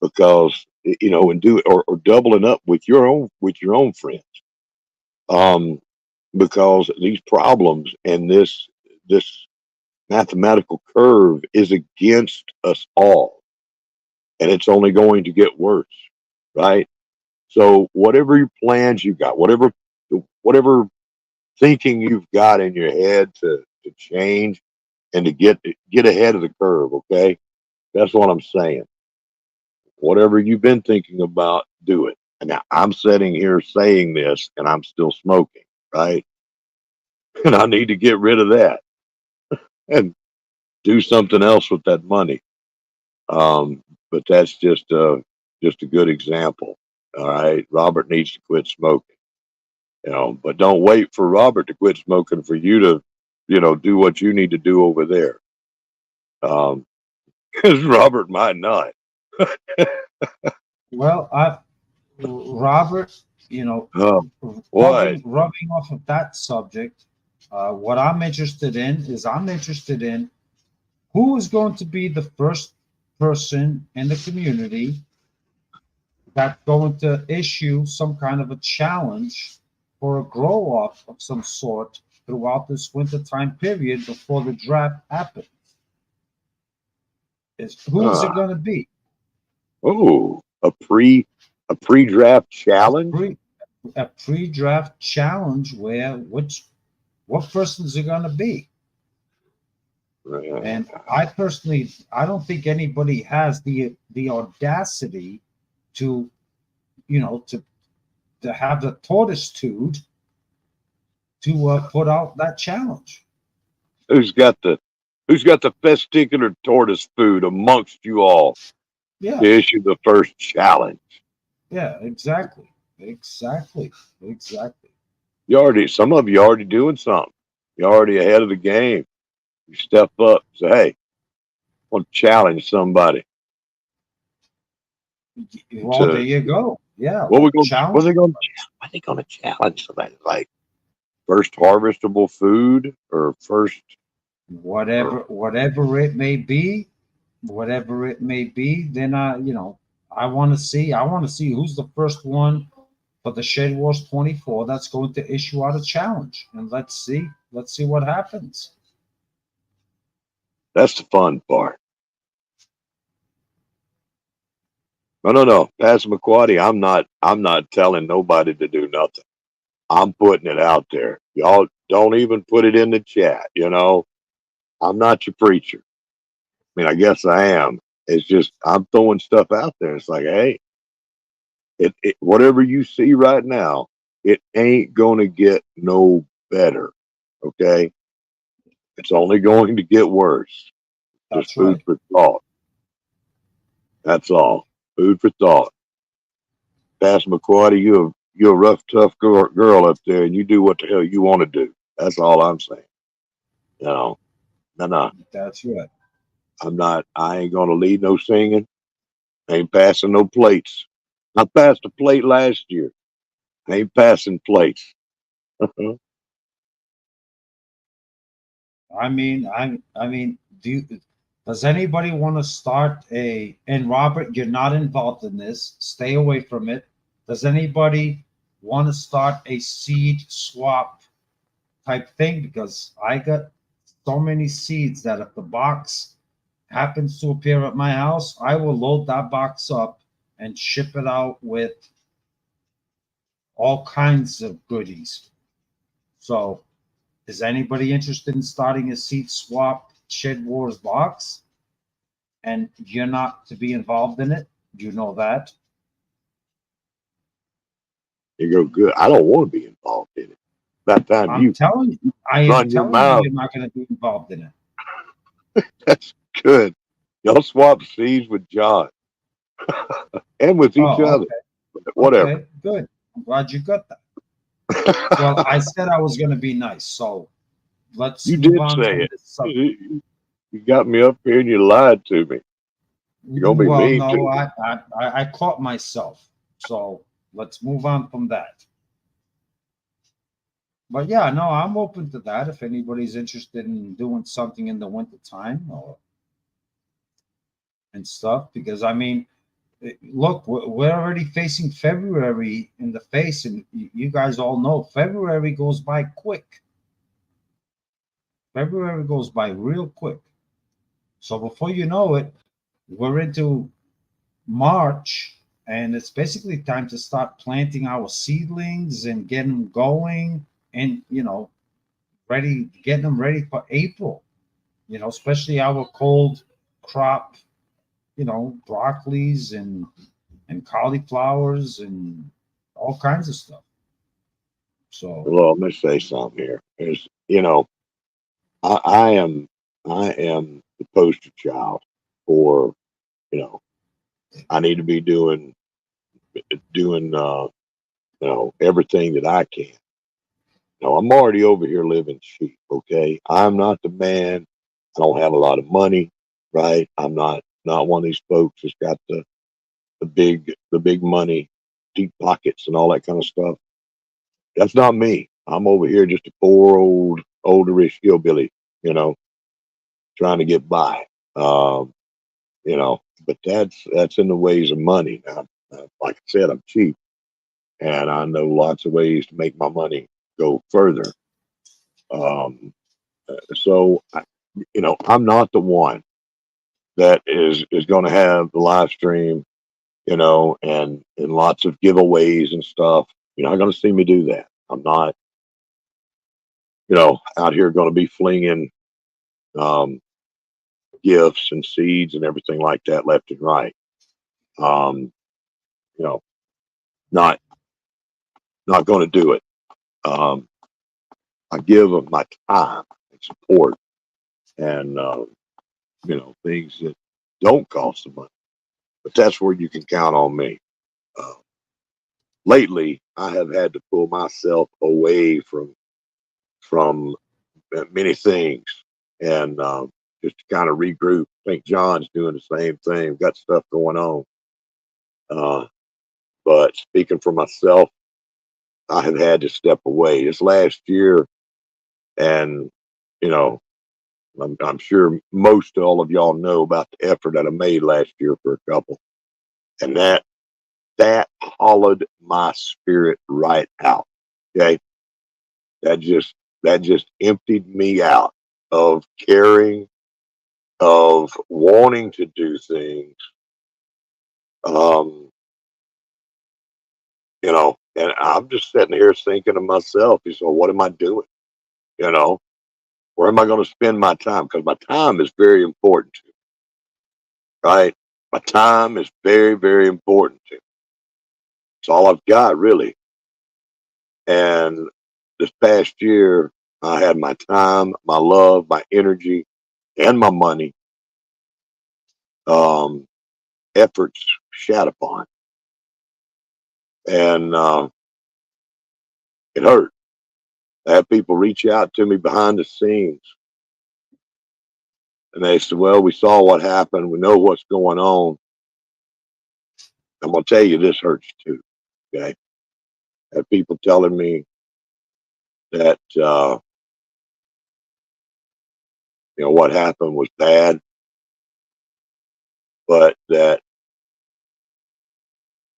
because and do it, or doubling up with your own friends. Um, because these problems and this mathematical curve is against us all, and it's only going to get worse, right? So whatever your plans you got, whatever thinking you've got in your head to change and to get ahead of the curve, okay? That's what I'm saying. Whatever you've been thinking about, do it. And now I'm sitting here saying this and I'm still smoking, right? And I need to get rid of that and do something else with that money. But that's just a good example. All right. Robert needs to quit smoking, but don't wait for Robert to quit smoking for you to, do what you need to do over there. Because Robert might not. Well, Robert, Oh, what? rubbing off of that subject, what I'm interested in is I'm interested in who is going to be the first person in the community that's going to issue some kind of a challenge for a grow off of some sort throughout this winter time period before the draft happens. Who is Uh, it going to be? oh, a pre-draft A challenge. pre a pre-draft challenge where what person is it going to be? Uh, And I don't think anybody has the audacity to, to have the tortitude to put out that challenge. who's got the Who's got the testicular tortoise food amongst you all to Yeah, issue the first challenge? yeah, exactly, exactly, exactly. Some of you already doing something. You're already ahead of the game. You step up, say, "Hey, I want to challenge somebody Well, there to you go. Yeah, what we going? challenge What are they going to challenge somebody like first harvestable food or first or whatever it may be, whatever it may be. Then I want to see who's the first one for the Shed Wars 24 that's going to issue out a challenge, and let's see what happens. that's the fun part. No. Passamaquoddy, I'm not telling nobody to do nothing. I'm putting it out there. Y'all don't even put it in the chat. I'm not your preacher. I mean, I guess I am. It's just I'm throwing stuff out there. It's like, hey, whatever you see right now, it ain't gonna get no better. Okay, it's only going to get worse. Just That's food right. for thought. That's all. Food for thought. Passamaquoddy, you're a rough, tough girl up there, and you do what the hell you want to do. That's all I'm saying. You know, no. That's right. I'm not. I ain't gonna lead no singing. Ain't passing no plates. I passed a plate last year. Ain't passing plates. I mean, does anybody want to start and Robert, you're not involved in this. Stay away from it. Does anybody want to start a seed swap type thing? Because I got so many seeds that if the box happens to appear at my house, I will load that box up and ship it out with all kinds of goodies. So, is anybody interested in starting a seed swap Shed Wars box? And you're not to be involved in it. You know that. You go good. I don't want to be involved in it. By the time I'm you telling you, I am run your telling you, mouth, you're not going to be involved in it. that's good. Y'all swap seeds with John and with each Oh, other. okay, Whatever. okay, good. I'm glad you got that. Well, I said I was going to be nice, so let's You move did on say from it. this subject. You got me up here and you lied to me. You're gonna be Well, mean to no, me. I caught myself. So let's move on from that. But yeah, no, I'm open to that if anybody's interested in doing something in the winter time or and stuff. Because I mean, Look, we're already facing February in the face, and you guys all know February goes by quick. February goes by real quick. So before you know it, we're into March, and it's basically time to start planting our seedlings and getting them going, and ready, getting them ready for April. Especially our cold crop, broccolis and cauliflowers and all kinds of stuff. So Well, let me say something here. Is I, I am I am the poster child for you know I need to be doing everything that I can. I'm already over here living cheap. Okay, I'm not the man. I don't have a lot of money, right? I'm not one of these folks that's got the big money, deep pockets, and all that kind of stuff. That's not me. I'm over here just a poor olderish hillbilly, you know, trying to get by. Um, but that's in the ways of money. Now, like I said, I'm cheap, and I know lots of ways to make my money go further. Um, I'm not the one that is going to have the live stream, and lots of giveaways and stuff. You're not going to see me do that. I'm not, out here going to be flinging um, gifts and seeds and everything like that left and right. Um, you know, not not going to do it. Um, I give them my time and support, and things that don't cost the money. But that's where you can count on me. Uh, Lately, I have had to pull myself away from many things, and just to kind of regroup. I think John's doing the same thing. Got stuff going on. Uh, but speaking for myself, I have had to step away this last year, and you know, I'm sure most all of y'all know about the effort that I made last year for a couple, and that hollowed my spirit right out. Okay, that just that just emptied me out of caring, of wanting to do things. Um, and I'm just sitting here thinking to myself, so what am I doing? You know, where am I going to spend my time? Because my time is very important to me, right? My time is very, very important to me. It's all I've got, really. And this past year, I had my time, my love, my energy, and my money, um, efforts shat upon. And it hurt. I had people reach out to me behind the scenes, and they said, well, we saw what happened. We know what's going on. I'm going to tell you, this hurts too. Okay. I had people telling me that, what happened was bad, but that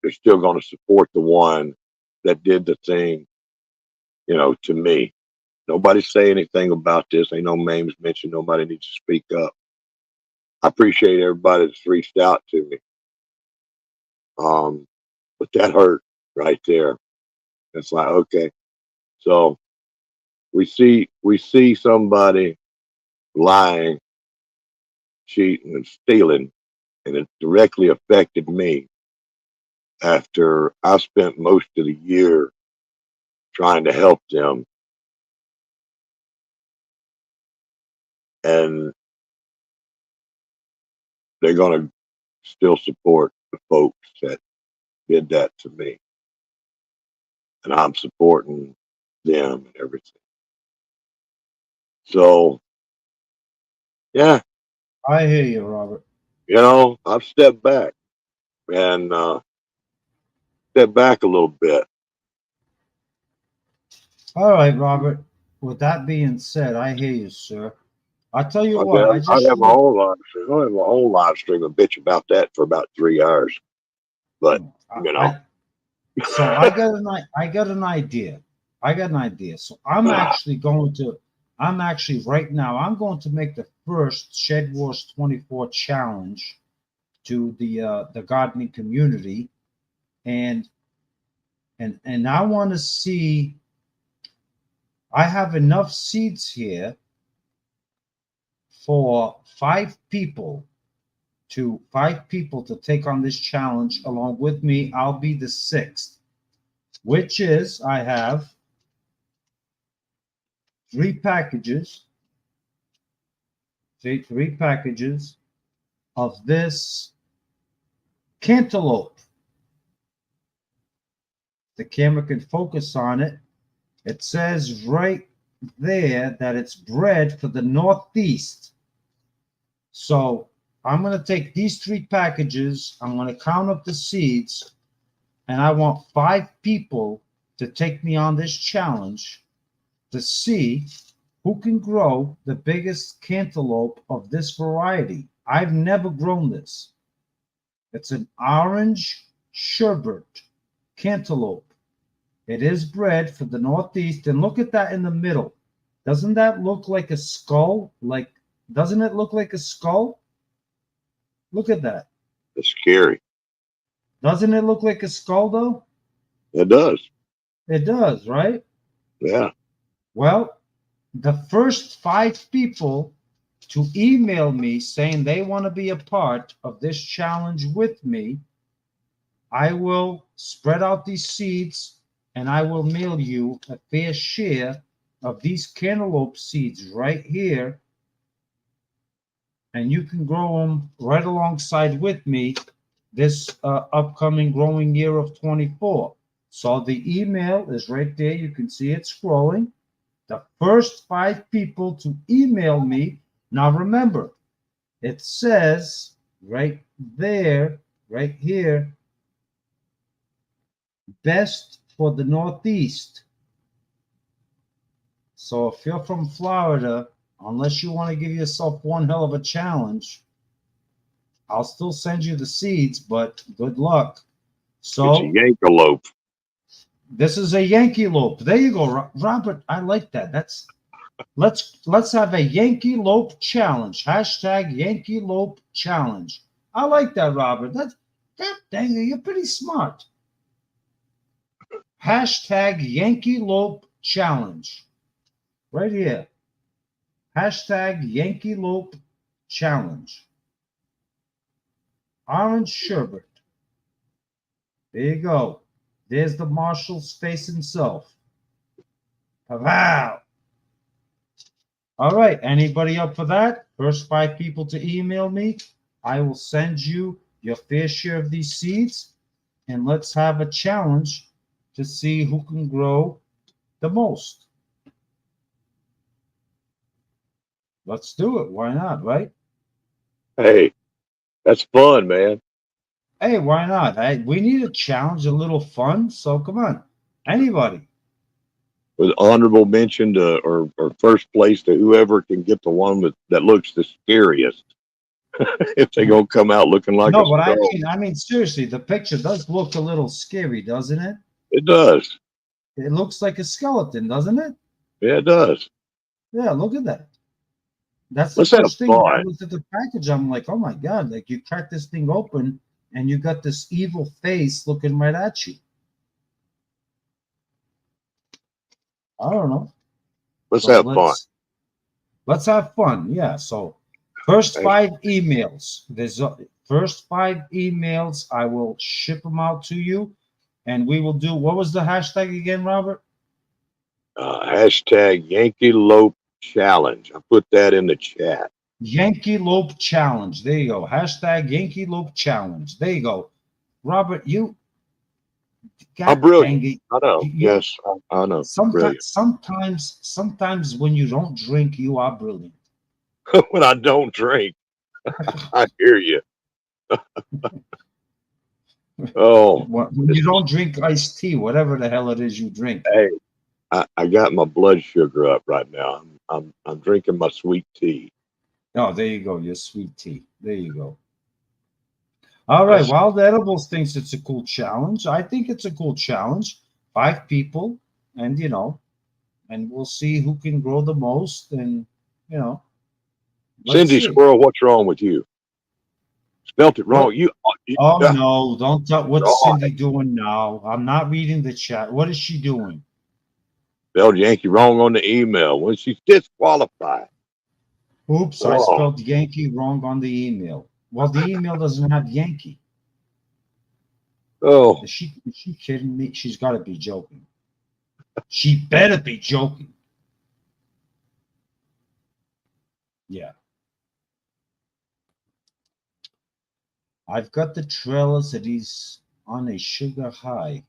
they're still going to support the one that did the thing, to me. Nobody say anything about this. Ain't no names mentioned. Nobody needs to speak up. I appreciate everybody that's reached out to me. But that hurt right there. It's like, okay, so we see somebody lying, cheating, and stealing, and it directly affected me after I spent most of the year trying to help them, and they're going to still support the folks that did that to me, and I'm supporting them and everything. So yeah, I hear you, Robert. I've stepped back and stepped back a little bit. All right, Robert. With that being said, I hear you, sir. I tell you Okay, what, I I'd just have my shoot. own live stream. I'd have my own live stream and bitch about that for about 3 hours. but I, you know, I so I got an idea. I got an idea. So I'm actually right now I'm going to make the first Shed Wars 24 challenge to the gardening community, and I want to see. I have enough seeds here for five people to take on this challenge along with me. I'll be the sixth, which is I have 3 packages, three packages of this cantaloupe. The camera can focus on it. It says right there that it's bred for the Northeast. So I'm going to take these 3 packages. I'm going to count up the seeds, and I want 5 people to take me on this challenge to see who can grow the biggest cantaloupe of this variety. I've never grown this. It's an orange sherbet cantaloupe. It is bred for the Northeast. And look at that in the middle. Doesn't that look like a skull? Doesn't it look like a skull? Look at that. it's scary. Doesn't it look like a skull, though? It does. It does, right? Yeah. Well, the first 5 people to email me saying they want to be a part of this challenge with me, I will spread out these seeds and I will mail you a fair share of these cantaloupe seeds right here. And you can grow them right alongside with me this upcoming growing year of 24. So the email is right there. You can see it scrolling. The first 5 people to email me. Now remember, it says right there, right here, best for the Northeast. So if you're from Florida, unless you want to give yourself one hell of a challenge, I'll still send you the seeds, but good luck. So It's a Yankelope. this is a Yankee lope. There you go, Robert. I like that. Let's have a Yankee lope challenge. Hashtag Yankee lope challenge. I like that, Robert. God dang it, you're pretty smart. Hashtag Yankee lope challenge. Right here. Hashtag Yankee lope challenge. Orange sherbet. There you go. There's the Marshall's face himself. Wow. All right. Anybody up for that? First 5 people to email me. I will send you your fair share of these seeds. And let's have a challenge to see who can grow the most. Let's do it. Why not, right? Hey, that's fun, man. Hey, why not? We need a challenge, a little fun. So come on. Anybody. With honorable mention to or first place to whoever can get the one that looks the scariest. If they gonna come out looking like a No, but skull. I mean, seriously, the picture does look a little scary, doesn't it? It does. It looks like a skeleton, doesn't it? Yeah, it does. Yeah, look at that. That's the Let's have first thing when I fun. looked at the package. I'm like, oh my God, like you crack this thing open and you got this evil face looking right at you. I don't know. Let's So have fun. let's have fun. Yeah. So first Thanks. 5 emails. There's first 5 emails. I will ship them out to you, and we will do. What was the hashtag again, Robert? Hashtag Yankee Lope Challenge. I put that in the chat. Yankee Lope Challenge. There you go. Hashtag Yankee Lope Challenge. There you go. Robert, you I'm God brilliant. dang it. I know. You Yes, I know. Brilliant. Sometimes when you don't drink, you are brilliant. When I don't drink, I hear you. Oh, When you don't drink iced tea, whatever the hell it is you drink. hey, I got my blood sugar up right now. I'm drinking my sweet tea. Oh, there you go. Your sweet tea. There you go. All right. That's Wild Edibles thinks it's a cool challenge. I think it's a cool challenge. 5 people, and and we'll see who can grow the most, and you know, let's Cindy see. Squirrel. What's wrong with you? Spelt it wrong. What? You Oh no! Don't tell. What's God, Cindy doing now? I'm not reading the chat. What is she doing? spelled Yankee wrong on the email when she's disqualified. Oops! I Oh, spelled Yankee wrong on the email. Well, the email doesn't have Yankee. oh, Is she kidding me? She's got to be joking. She better be joking. Yeah. I've got the trailers that he's on a sugar high.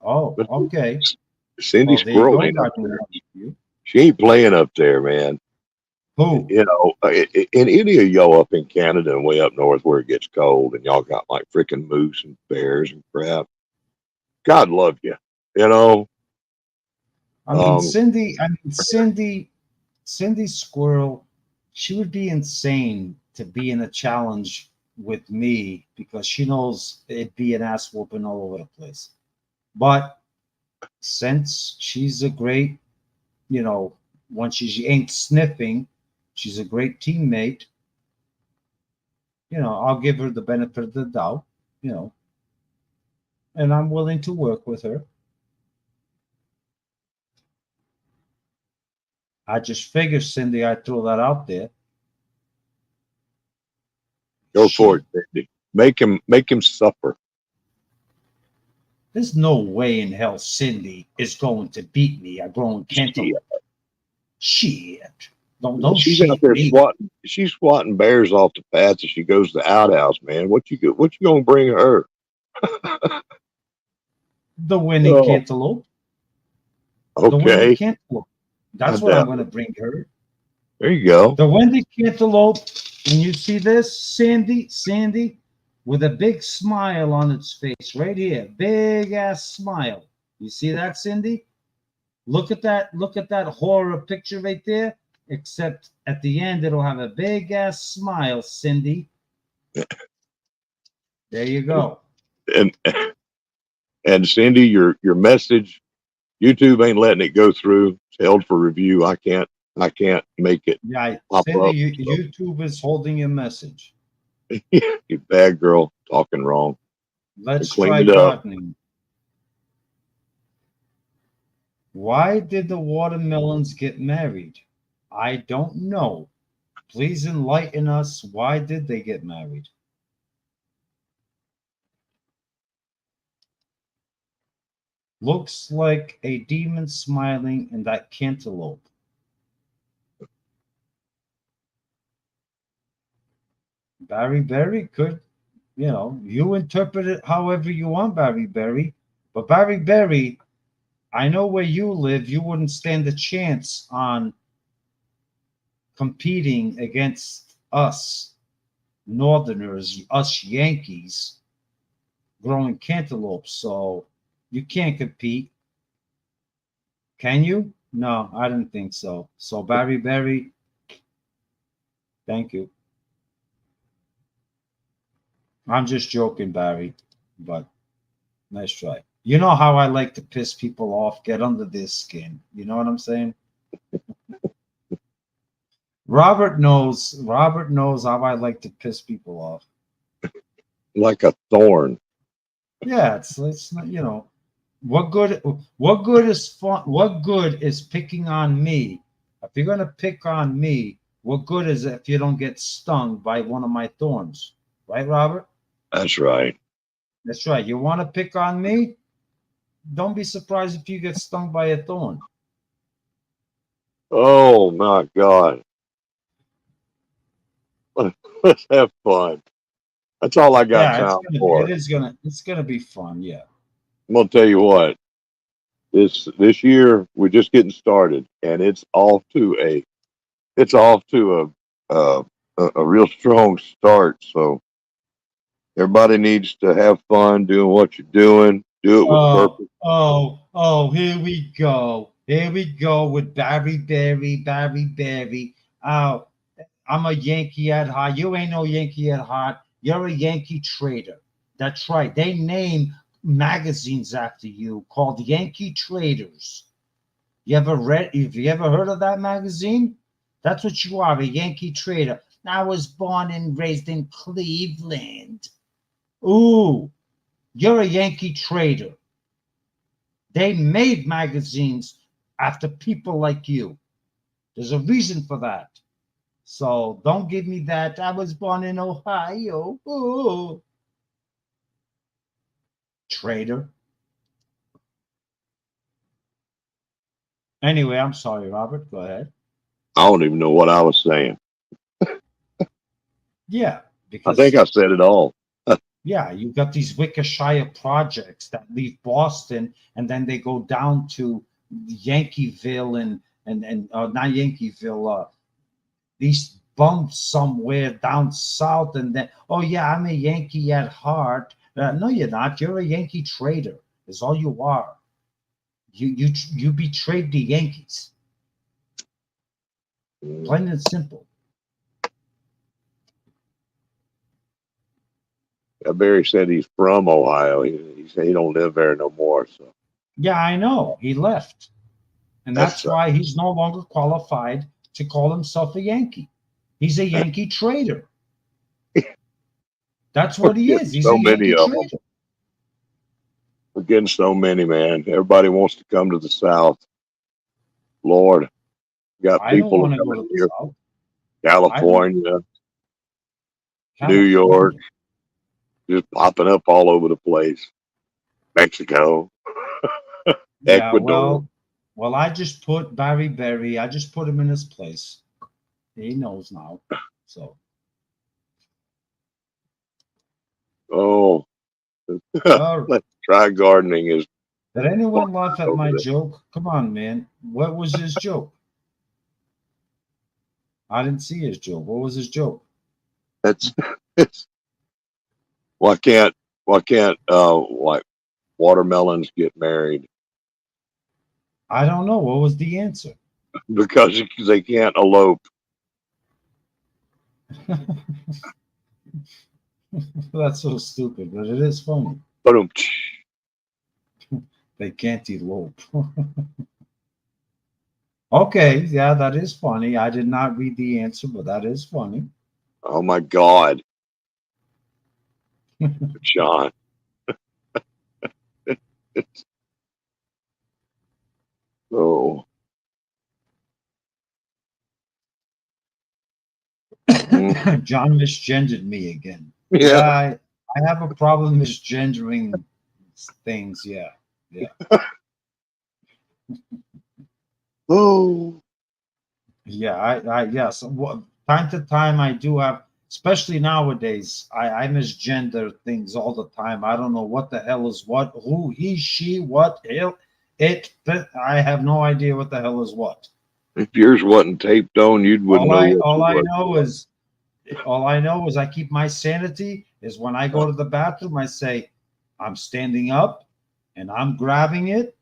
Oh, but okay. Cindy Well, there you Squirrel go, ain't up Dr. there. You. She ain't playing up there, man. Who? In any of y'all up in Canada and way up north where it gets cold and y'all got like freaking moose and bears and crap. God love you. You know, um, Cindy Squirrel, she would be insane to be in a challenge with me because she knows it'd be an ass whooping all over the place. But since she's a great, you know, when she ain't sniffing, she's a great teammate. I'll give her the benefit of the doubt, you know, and I'm willing to work with her. I just figure, Cindy, I throw that out there. go for Shit. it, Cindy. Make him suffer. There's no way in hell Cindy is going to beat me at growing Shit. cantaloupe. Shit. Don't She's out shit there me. swatting. She's swatting bears off the paths as she goes to the outhouse, man. What you gonna bring her? The winning Oh, cantaloupe. The winning okay. cantaloupe. I That's what I'm doubt going to it. bring her. There you go. The winning cantaloupe. And you see this, Sandy, with a big smile on its face right here. Big ass smile. You see that, Cindy? Look at that. Look at that horror picture right there. Except at the end, it'll have a big ass smile, Cindy. There you go. And and Cindy, your message, YouTube ain't letting it go through. It's held for review. I can't make it Yeah, pop Cindy, up. So, YouTube is holding your message. you bad girl talking wrong. I Let's cleaned try it up. gardening. Why did the watermelons get married? I don't know. Please enlighten us. Why did they get married? Looks like a demon smiling in that cantaloupe. Barry Berry could, you interpret it however you want, Barry Berry. But Barry Berry, I know where you live, you wouldn't stand a chance on competing against us Northerners, us Yankees, growing cantaloupe. So you can't compete. Can you? No, I didn't think so. So Barry Berry, thank you. I'm just joking, Barry, but nice try. You know how I like to piss people off, get under their skin. You know what I'm saying? Robert knows how I like to piss people off. Like a thorn. Yeah, it's not, what good is fun, what good is picking on me? If you're gonna pick on me, what good is it if you don't get stung by one of my thorns? Right, Robert? That's right. That's right. You want to pick on me? Don't be surprised if you get stung by a thorn. Oh my God. Let's have fun. That's all I got Yeah, time for. it's gonna be fun. Yeah. I'm gonna tell you what. This year we're just getting started, and it's off to a real strong start. So everybody needs to have fun doing what you're doing. Do it with purpose. Here we go. Here we go with Barry Berry. Oh, I'm a Yankee at heart. You ain't no Yankee at heart. You're a Yankee trader. That's right. They name magazines after you called Yankee Traders. Have you ever heard of that magazine? That's what you are, a Yankee trader. I was born and raised in Cleveland. Ooh, you're a Yankee trader. They made magazines after people like you. There's a reason for that. So don't give me that. I was born in Ohio. Ooh. Trader. Anyway, I'm sorry, Robert. Go ahead. I don't even know what I was saying. Yeah, I think because I said it all. yeah, you got these Wickshire projects that leave Boston and then they go down to Yankeeville and not Yankeeville, these bumps somewhere down south, and then oh yeah, I'm a Yankee at heart. No, you're not. You're a Yankee trader. Is all you are. You betrayed the Yankees. Plain and simple. Barry said he's from Ohio. He said he don't live there no more. So Yeah, I know. He left. And that's that's why he's no longer qualified to call himself a Yankee. He's a Yankee trader. That's we're what he getting is. He's so a many Yankee of them. trader. We're getting so many, man. Everybody wants to come to the South. Lord, got I don't people want to go coming to the here South. from I don't. California, New York, California. just popping up all over the place. Mexico, Yeah, Ecuador. well, I just put Barry Berry. I just put him in his place. He knows now. So, Oh, uh, let's try gardening is did anyone laugh at over my there. joke? Come on, man. What was his joke? I didn't see his joke. What was his joke? That's it's why can't like watermelons get married I don't know. What was the answer? because they can't elope. That's so stupid, but it is funny. Boom. They can't elope. Okay, yeah, that is funny. I did not read the answer, but that is funny. Oh my God, Sean. Oh, mm, John misgendered me again. Yeah, yeah. I have a problem misgendering things. Yeah, yeah, Oh, yeah. Yes. Time to time, I do have, especially nowadays. I misgender things all the time. I don't know what the hell is what, who, he, she, what, it. I have no idea what the hell is what. if yours wasn't taped on, you wouldn't All know I what all you I was. know is all I know is I keep my sanity is when I go to the bathroom, I say, I'm standing up and I'm grabbing it.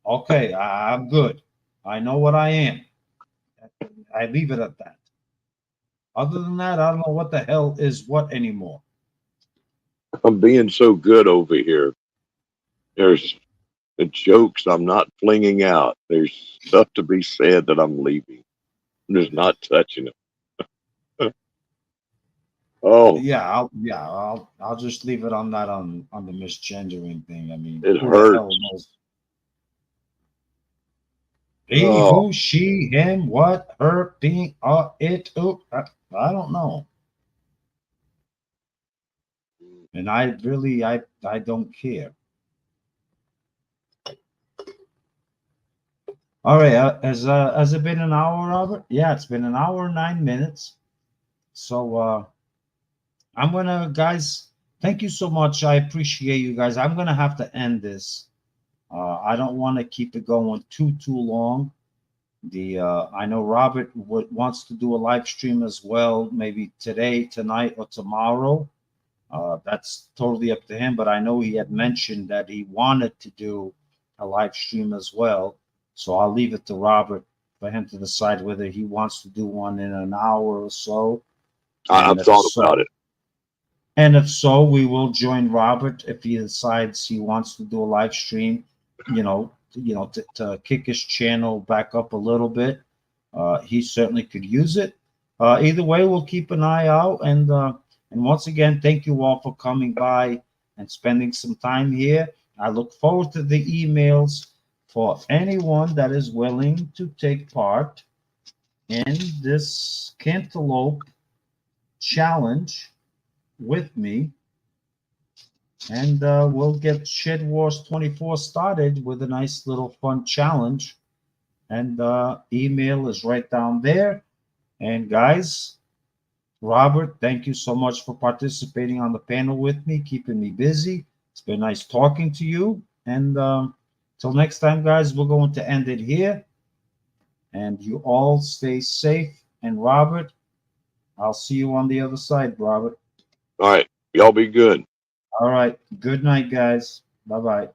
Okay, I'm good. I know what I am. I leave it at that. Other than that, I don't know what the hell is what anymore. I'm being so good over here. There's the jokes I'm not flinging out. There's stuff to be said that I'm leaving. I'm just not touching it. Oh, I'll just leave it on that on the misgendering thing. I mean, it who the hell hurts. knows? He, Oh, who, she, him, what, her, being, it, I don't know. And I really I don't care. All right, has it been an hour, Robert? Yeah, it's been an hour and 9 minutes. So I'm gonna guys, thank you so much. I appreciate you guys. I'm gonna have to end this. I don't want to keep it going too long. The I know Robert wants to do a live stream as well, maybe today, tonight, or tomorrow. That's totally up to him, but I know he had mentioned that he wanted to do a live stream as well. So I'll leave it to Robert for him to decide whether he wants to do one in an hour or so. And I've if thought about so, it. And if so, we will join Robert if he decides he wants to do a live stream, to kick his channel back up a little bit. He certainly could use it. Either way, we'll keep an eye out. And once again, thank you all for coming by and spending some time here. I look forward to the emails for anyone that is willing to take part in this cantaloupe challenge with me. And we'll get Shed Wars 24 started with a nice little fun challenge. And email is right down there. And guys, Robert, thank you so much for participating on the panel with me, keeping me busy. It's been nice talking to you. And till next time, guys, we're going to end it here. And you all stay safe. And Robert, I'll see you on the other side, Robert. All right. Y'all be good. All right. Good night, guys. Bye bye.